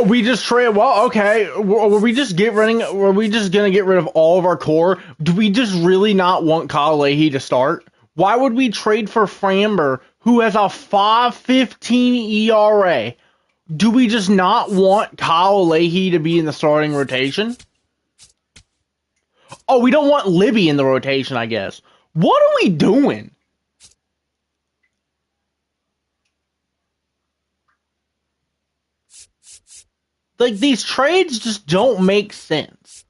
We just trade. Well, okay. Were we just Were we just gonna get rid of all of our core? Do we just really not want Kyle Leahy to start? Why would we trade for Framber, who has a 5.15 ERA? Do we just not want Kyle Leahy to be in the starting rotation? Oh, we don't want Libby in the rotation, I guess. What are we doing? Like, these trades just don't make sense.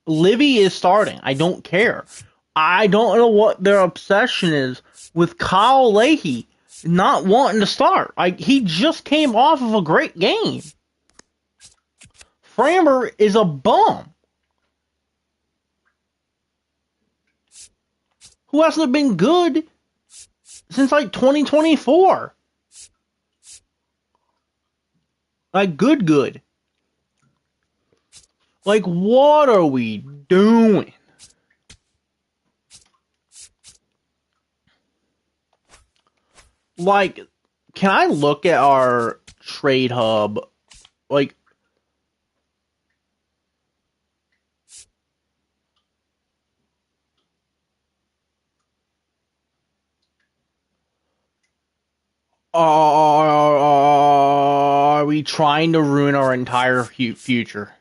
Libby is starting. I don't care. I don't know what their obsession is with Kyle Leahy not wanting to start. He just came off of a great game. Framber is a bum who hasn't been good since like 2024. Like, good. Like, what are we doing? Like, can I look at our trade hub? Like, are we trying to ruin our entire future?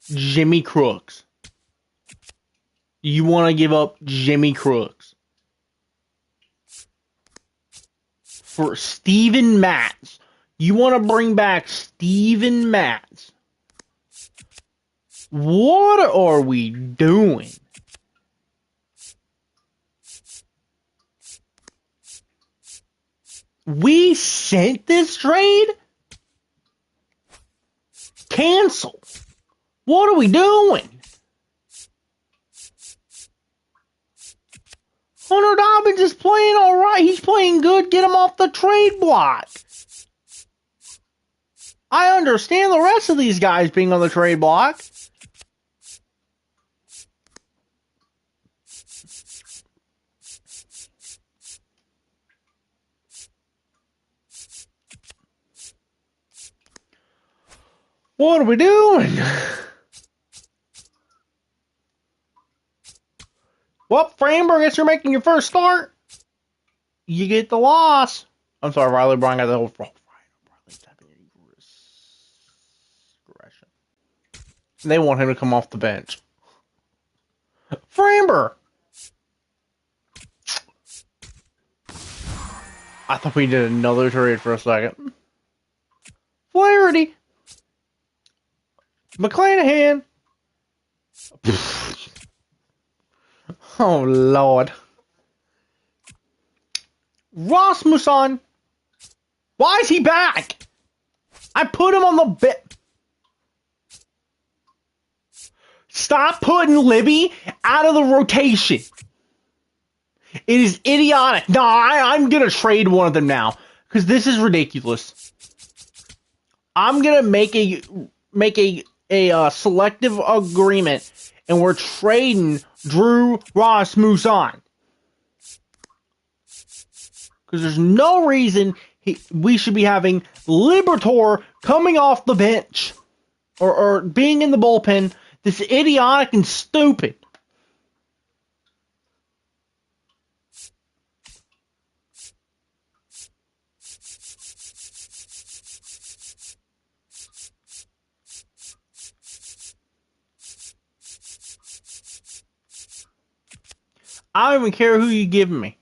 Jimmy Crooks. You want to give up Jimmy Crooks for Steven Matz? You want to bring back Steven Matz? What are we doing? We sent this trade? Cancel. What are we doing? Hunter Dobbins is playing all right. He's playing good. Get him off the trade block. I understand the rest of these guys being on the trade block. What are we doing? Well, Framber, I guess you're making your first start. You get the loss. I'm sorry, Riley Brown got the whole aggression. They want him to come off the bench. Framber. I thought we did another trade for a second. Flaherty. McClanahan. Oh, Lord. Rasmussen. Why is he back? I put him on the bit. Stop putting Libby out of the rotation. It is idiotic. No, I'm going to trade one of them now because this is ridiculous. I'm going to make a selective agreement, and we're trading Drew Rasmussen. Because there's no reason we should be having Liberatore coming off the bench or being in the bullpen. This is idiotic and stupid. I don't even care who you give me.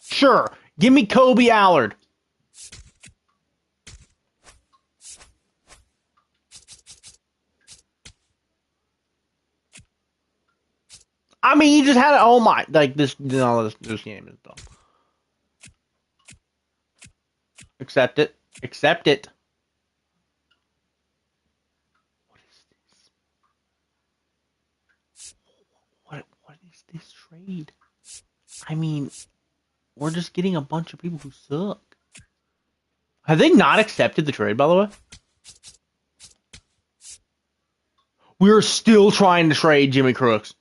Sure, give me Kobe Allard. I mean, he just had it. Oh my! Like this. No, this game is dumb. Accept it. Accept it. What is this? What is this trade? I mean, we're just getting a bunch of people who suck. Have they not accepted the trade, by the way? We're still trying to trade Jimmy Crooks.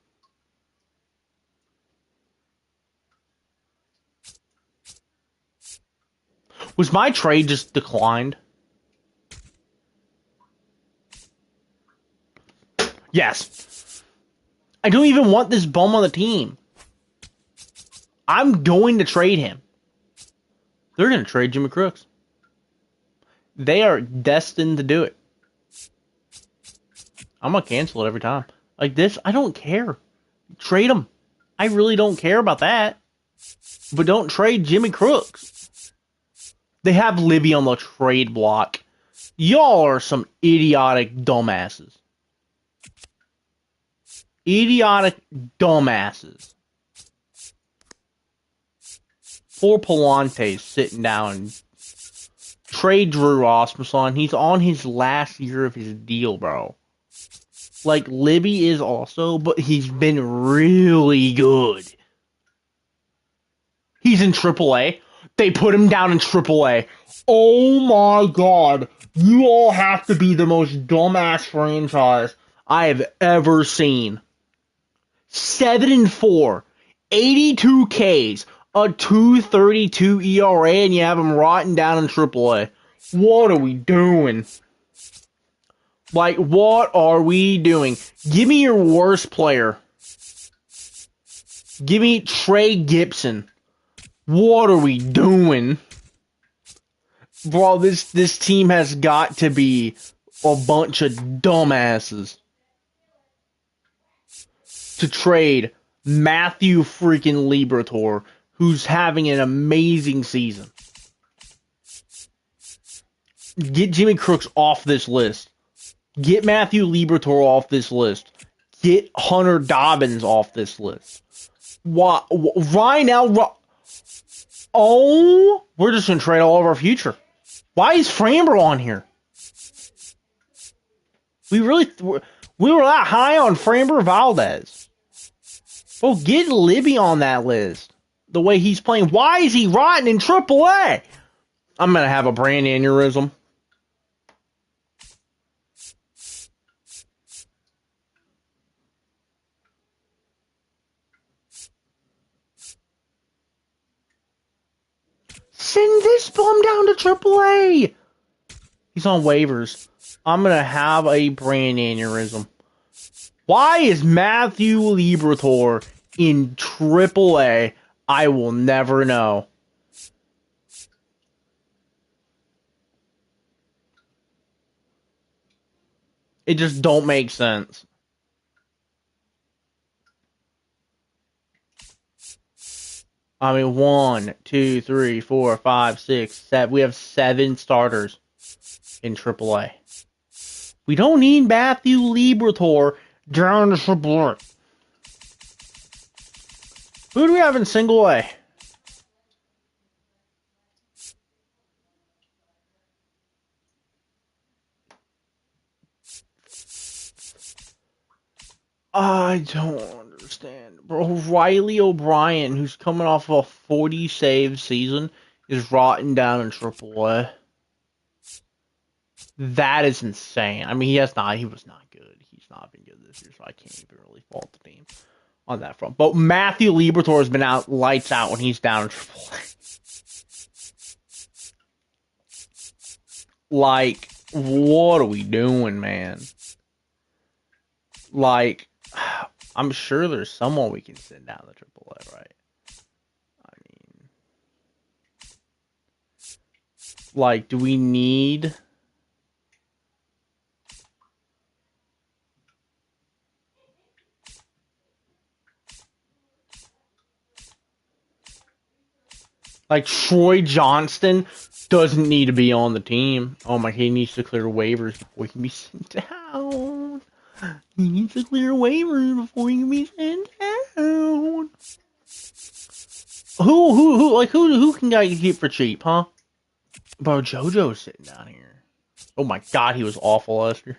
Was my trade just declined? Yes. I don't even want this bum on the team. I'm going to trade him. They're going to trade Jimmy Crooks. They are destined to do it. I'm going to cancel it every time. Like this, I don't care. Trade him. I really don't care about that. But don't trade Jimmy Crooks. They have Libby on the trade block. Y'all are some idiotic dumbasses. Idiotic dumbasses. Poor Palante's sitting down and trade Drew Rasmussen. He's on his last year of his deal, bro. Like, Libby is also, but he's been really good. He's in AAA. They put him down in AAA. Oh my god. You all have to be the most dumbass franchise I have ever seen. 7-4. 82 Ks. A 2.32 ERA, and you have him rotting down in AAA. What are we doing? Like, what are we doing? Give me your worst player. Give me Trey Gibson. What are we doing? Bro, this team has got to be a bunch of dumbasses. To trade Matthew freaking Liberatore, who's having an amazing season. Get Jimmy Crooks off this list. Get Matthew Liberatore off this list. Get Hunter Dobbins off this list. What? Right now, oh, we're just going to trade all of our future. Why is Framber on here? We were that high on Framber Valdez. Well, get Libby on that list. The way he's playing. Why is he rotting in AAA? I'm going to have a brain aneurysm. Send this bum down to AAA. He's on waivers. I'm going to have a brain aneurysm. Why is Matthew Liberatore in AAA? I will never know. It just don't make sense. I mean, 1, 2, 3, 4, 5, 6, 7. We have 7 starters in AAA. We don't need Matthew Liberatore down to AAA. Who do we have in single A? I don't understand. Bro, Riley O'Brien, who's coming off a 40-save season, is rotting down in AAA. That is insane. I mean, he was not good. He's not been good this year, so I can't even really fault the team on that front. But Matthew Liberatore has been out lights out when he's down in AAA. Like, what are we doing, man? Like, I'm sure there's someone we can send down the AAA, right? I mean, like, do we need... Like, Troy Johnston doesn't need to be on the team. Oh my, he needs to clear waivers before he can be sent down. He needs to clear waivers before he can be sent down. down. Who can I get for cheap, huh? Bro, JoJo's sitting down here. Oh my god, he was awful last year.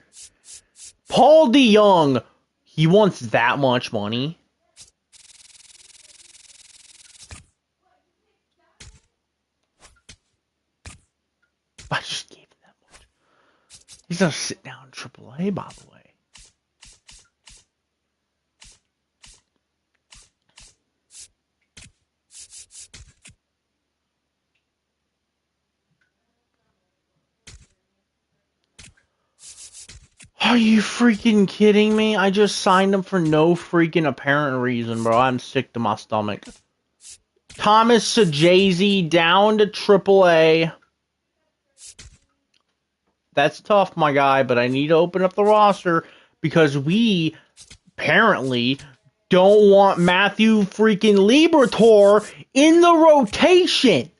Paul DeYoung, he wants that much money. I just gave him that much. He's gonna sit down in AAA, by the way. Are you freaking kidding me? I just signed him for no freaking apparent reason, bro. I'm sick to my stomach. Thomas Sajazi down to AAA. That's tough, my guy, but I need to open up the roster because we apparently don't want Matthew freaking Liberatore in the rotation.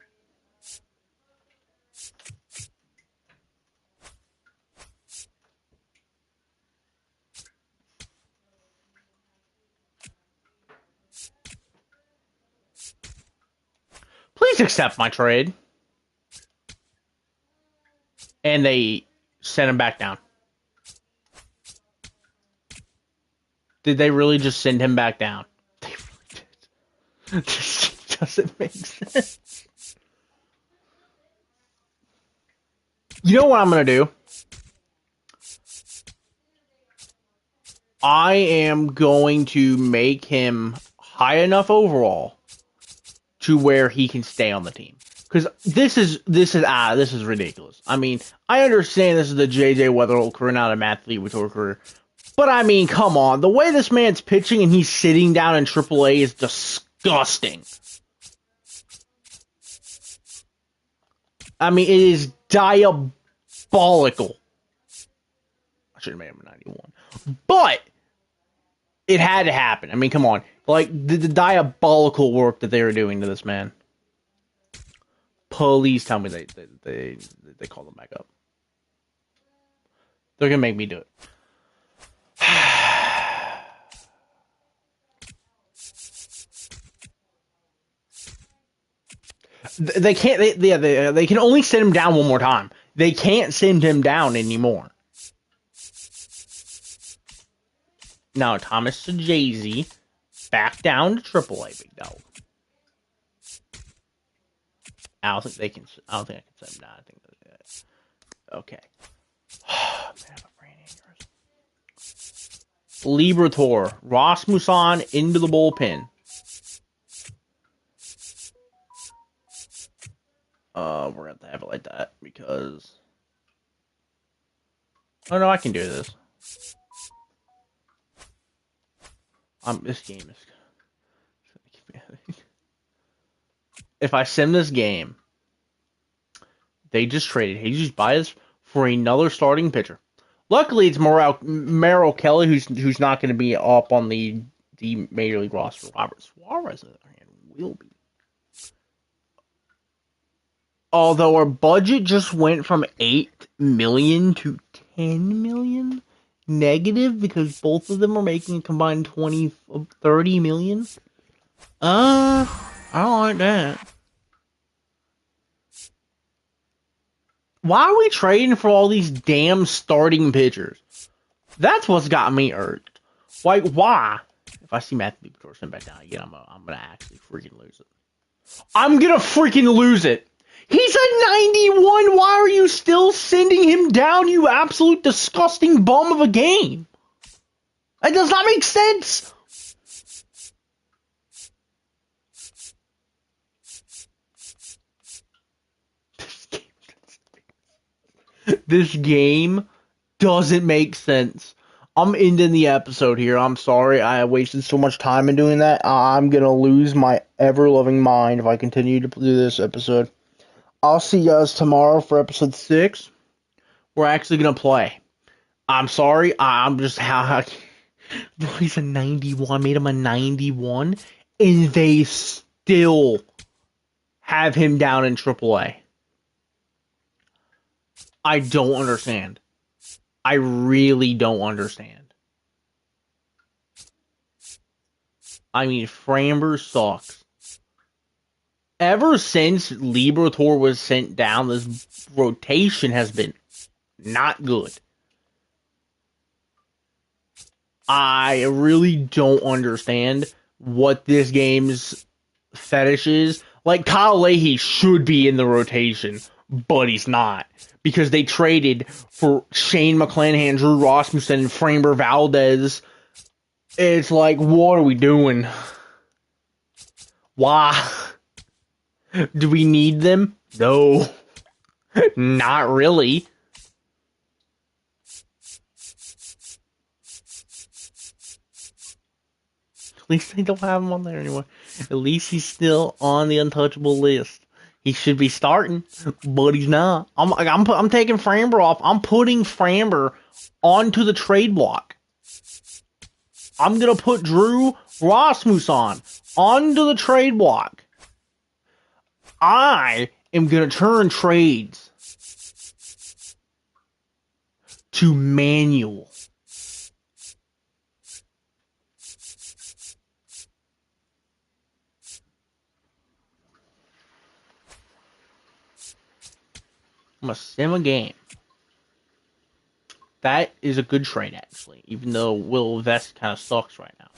Please accept my trade. And they sent him back down. Did they really just send him back down? They really did. This doesn't make sense. You know what I'm going to do? I am going to make him high enough overall to where he can stay on the team. Because this is ridiculous. I mean, I understand this is the JJ Wetherholt career, not a Matthew Liberatore career. But I mean, come on. The way this man's pitching and he's sitting down in AAA is disgusting. I mean, it is diabolical. I should have made him a 91. But it had to happen. I mean, come on. Like, the diabolical work that they were doing to this man. Please tell me they call them back up. They're going to make me do it. They can't. They can only send him down one more time. They can't send him down anymore. Now Thomas Sajazi back down to AAA, big dog. I don't think I can send him down. I think that's okay. Oh, man, my brain aneurysm. Liberatore, Ross Musan into the bullpen. We're gonna have to have it like that because. Oh no, I can do this. This game is. If I sim this game, they just traded Jesus Baez for another starting pitcher. Luckily, it's Merrill Kelly who's not going to be up on the major league roster. Robert Suarez, on the other hand, will be. Although our budget just went from 8 million to 10 million negative because both of them are making a combined 30 million. I don't like that. Why are we trading for all these damn starting pitchers? That's what's got me irked. Like, why? If I see Matthew Liberatore sent back down again, I'm gonna actually freaking lose it. I'm gonna freaking lose it. He's a 91. Why are you still sending him down, you absolute disgusting bum of a game? That does not make sense. This game doesn't make sense. I'm ending the episode here. I'm sorry I wasted so much time in doing that. I'm going to lose my ever-loving mind if I continue to do this episode. I'll see you guys tomorrow for episode 6. We're actually going to play. I'm sorry. I'm just he's a 91. Made him a 91. And they still have him down in AAA. I don't understand. I really don't understand. I mean, Framber sucks. Ever since Liberatore was sent down, this rotation has been not good. I really don't understand what this game's fetish is. Like, Kyle Leahy should be in the rotation, but he's not. Because they traded for Shane McClanahan, Drew Rasmussen, and Framber Valdez. It's like, what are we doing? Why? Do we need them? No. Not really. At least they don't have him on there anymore. At least he's still on the untouchable list. He should be starting, but he's not. I'm taking Framber off. I'm putting Framber onto the trade block. I'm gonna put Drew Rasmussen onto the trade block. I am gonna turn trades to manual. I'm gonna sim a game. That is a good trade, actually. Even though Will Vest kind of sucks right now.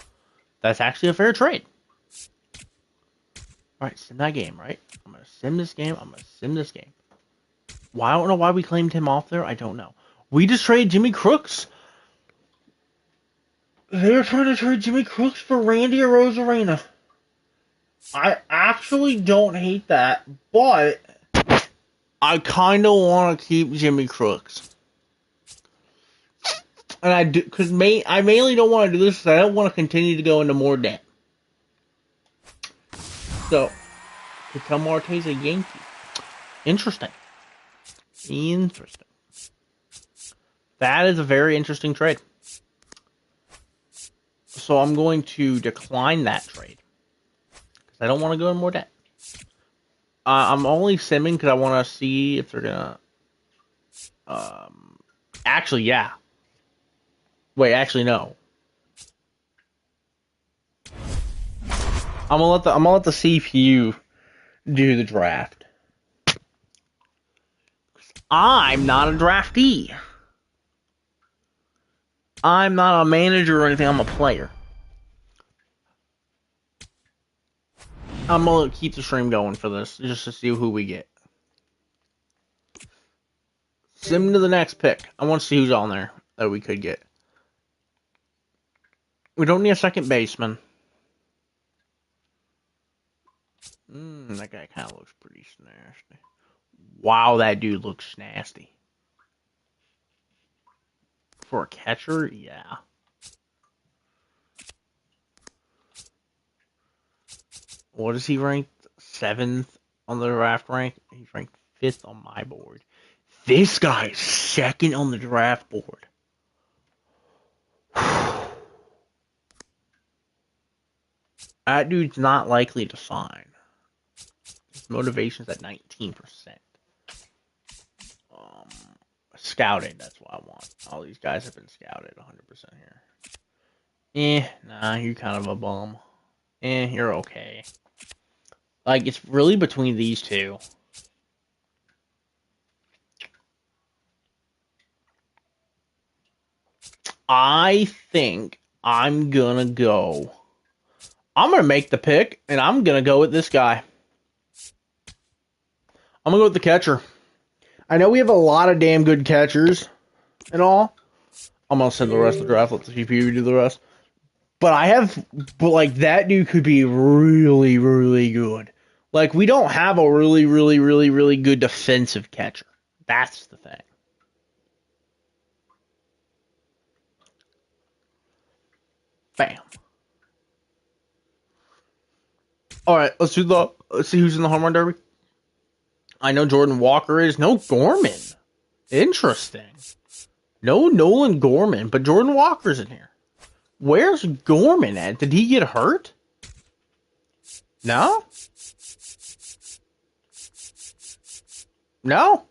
That's actually a fair trade. Alright, sim that game, right? I'm gonna sim this game. I'm gonna sim this game. Well, I don't know why we claimed him off there. I don't know. We just traded Jimmy Crooks. They're trying to trade Jimmy Crooks for Randy Arozarena. I actually don't hate that, but I kind of want to keep Jimmy Crooks. And I do, because I mainly don't want to do this because I don't want to continue to go into more debt. So, Ketel Marte's a Yankee. Interesting. That is a very interesting trade. So I'm going to decline that trade. Because I don't want to go in more debt. I'm only simming because I want to see if they're going to... actually, yeah. Wait, actually, no. I'm gonna let the CPU do the draft. I'm not a draftee. I'm not a manager or anything. I'm a player. I'm gonna keep the stream going for this just to see who we get. Sim to the next pick. I want to see who's on there that we could get. We don't need a second baseman. That guy kind of looks pretty nasty. Wow, that dude looks nasty. For a catcher, yeah. What is he ranked? 7th on the draft rank? He's ranked 5th on my board. This guy's 2nd on the draft board. That dude's not likely to sign. His motivation's at 19%. Scouted, that's what I want. All these guys have been scouted 100% here. Nah, you're kind of a bum. You're okay. Like, it's really between these two. I think I'm gonna go. I'm gonna make the pick, and I'm gonna go with this guy. I'm gonna go with the catcher. I know we have a lot of damn good catchers and all. I'm gonna send the rest of the draft. Let the CPU do the rest. But like, that dude could be really, really good. Like, we don't have a really, really, really, really good defensive catcher. That's the thing. Bam. All right, let's see who's in the home run derby. I know Jordan Walker is. No Gorman. Interesting. No Nolan Gorman, but Jordan Walker's in here. Where's Gorman at? Did he get hurt? No? No?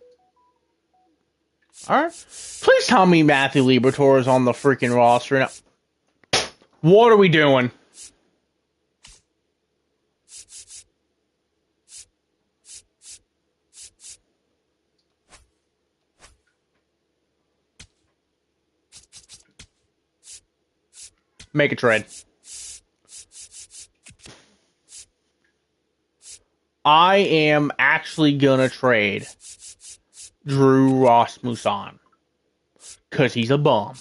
Alright. Please tell me Matthew Liberatore is on the freaking roster now. What are we doing? Make a trade. I am actually gonna trade Drew Rasmussen because he's a bum.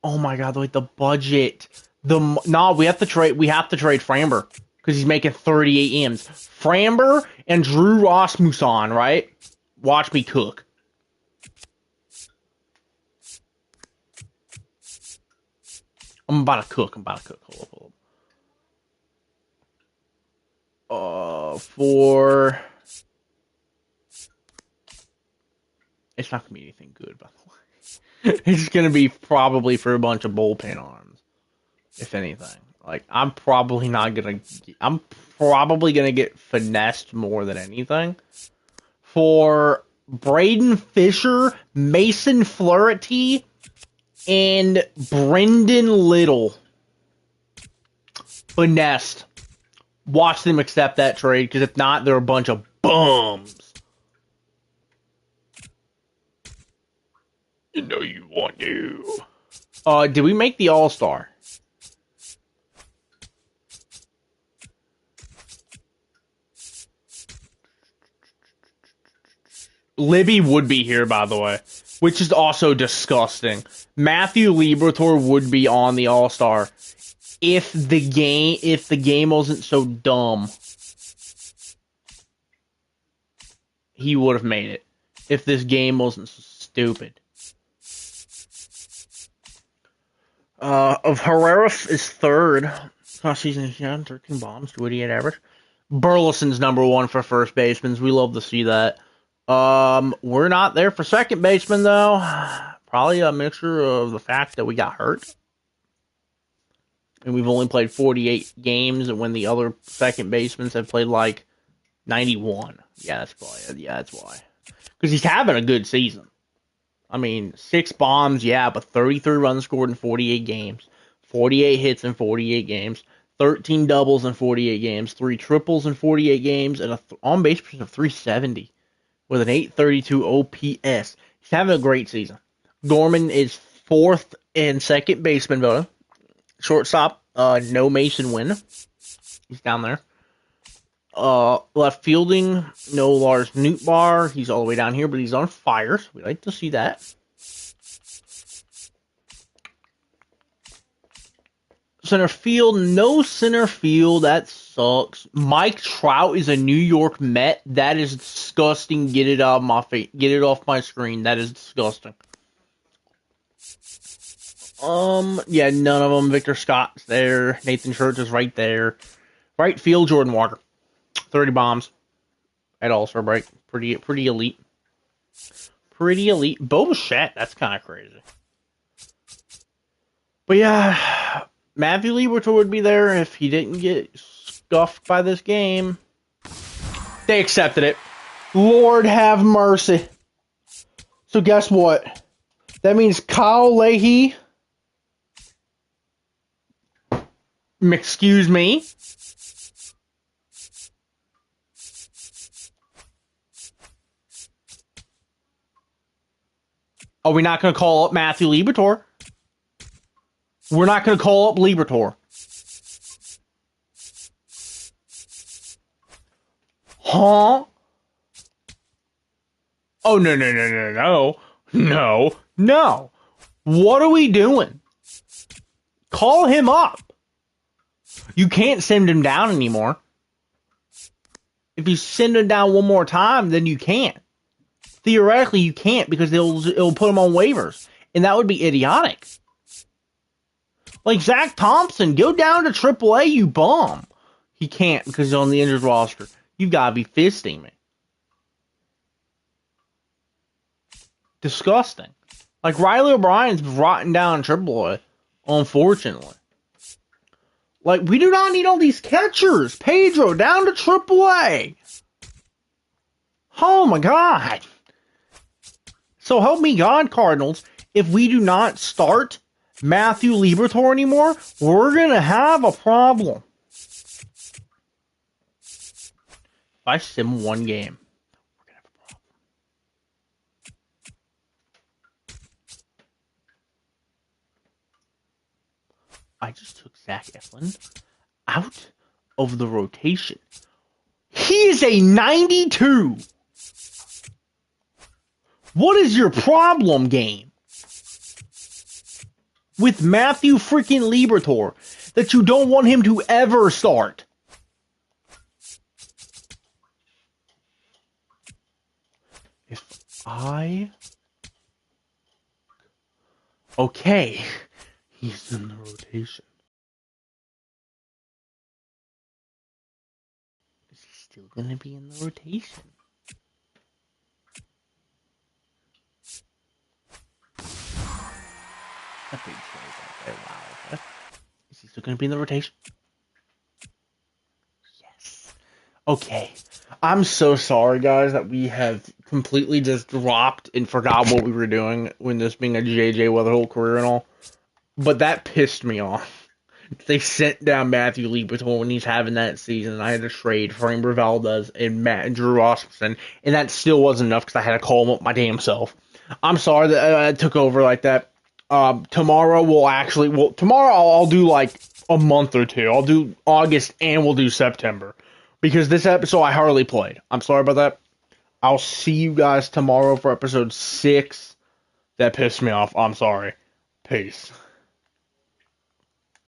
Oh my god, like the budget. We have to trade. We have to trade Framber because he's making 38 M's. Framber and Drew Rasmussen, right? Watch me cook. I'm about to cook. Hold up. For it's not gonna be anything good, by the way. It's gonna be probably for a bunch of bullpen arms, if anything. Like I'm probably gonna get finessed more than anything. For Braden Fisher, Mason Flaherty, and Brendan Little. Finessed. Watch them accept that trade, because if not, they're a bunch of bums. You know you want to. Did we make the All-Star? Libby would be here, by the way, which is also disgusting. Matthew Liberatore would be on the All-Star if the game wasn't so dumb. He would have made it if this game wasn't so stupid. Of Herrera is third. Last season, he's 13 bombs, 288 average. Burleson's number one for first baseman. We love to see that. We're not there for second baseman, though. Probably a mixture of the fact that we got hurt. And we've only played 48 games, and when the other second basemen have played like 91. Yeah, that's why. Because he's having a good season. I mean, 6 bombs, yeah, but 33 runs scored in 48 games. 48 hits in 48 games. 13 doubles in 48 games. 3 triples in 48 games. And an on-base percentage of 370 with an 832 OPS. He's having a great season. Gorman is 4th and second baseman voting. Shortstop, no Mason Wynn. He's down there. Left fielding, no Lars Nootbaar. He's all the way down here, but he's on fire, so we like to see that. Center field, no center field. That sucks. Mike Trout is a New York Met. That is disgusting. Get it off my face. Get it off my screen. That is disgusting. Yeah, none of them. Victor Scott's there. Nathan Church is right there. Right field, Jordan Walker. 30 bombs at All-Star break. Pretty elite. Pretty elite. Bo Bichette, that's kind of crazy. But yeah, Matthew Liberatore would be there if he didn't get scuffed by this game. They accepted it. Lord have mercy. So guess what? That means Kyle Leahy. Excuse me. Are we not going to call up Matthew Liberatore? We're not going to call up Liberatore. Huh? Oh, no. What are we doing? Call him up. You can't send him down anymore. If you send him down one more time, then you can't. Theoretically, you can't because it'll put him on waivers. And that would be idiotic. Like Zach Thompson, go down to AAA, you bum. He can't because he's on the injured roster. You've got to be fisting me. Disgusting. Like Riley O'Brien's rotting down in AAA, unfortunately. Like, we do not need all these catchers. Pedro, down to AAA. Oh, my God. So help me God, Cardinals. If we do not start Matthew Liberatore anymore, we're going to have a problem. If I sim one game, we're going to have a problem. I just took Zach Eflin out of the rotation. He is a 92. What is your problem, game? With Matthew freaking Liberatore, that you don't want him to ever start. Okay, he's in the rotation. Is he still going to be in the rotation? A big play right there. Wow. Is he still going to be in the rotation? Yes. Okay. I'm so sorry, guys, that we have completely just dropped and forgot what we were doing when this being a JJ Wetherholt career and all. But that pissed me off. They sent down Matthew Liberatore when he's having that season, and I had to trade for Amber Valdez and Drew Rossman, and that still wasn't enough because I had to call him up my damn self. I'm sorry that I took over like that. Tomorrow I'll do like a month or two. I'll do August and we'll do September. Because this episode I hardly played. I'm sorry about that. I'll see you guys tomorrow for episode 6. That pissed me off. I'm sorry. Peace.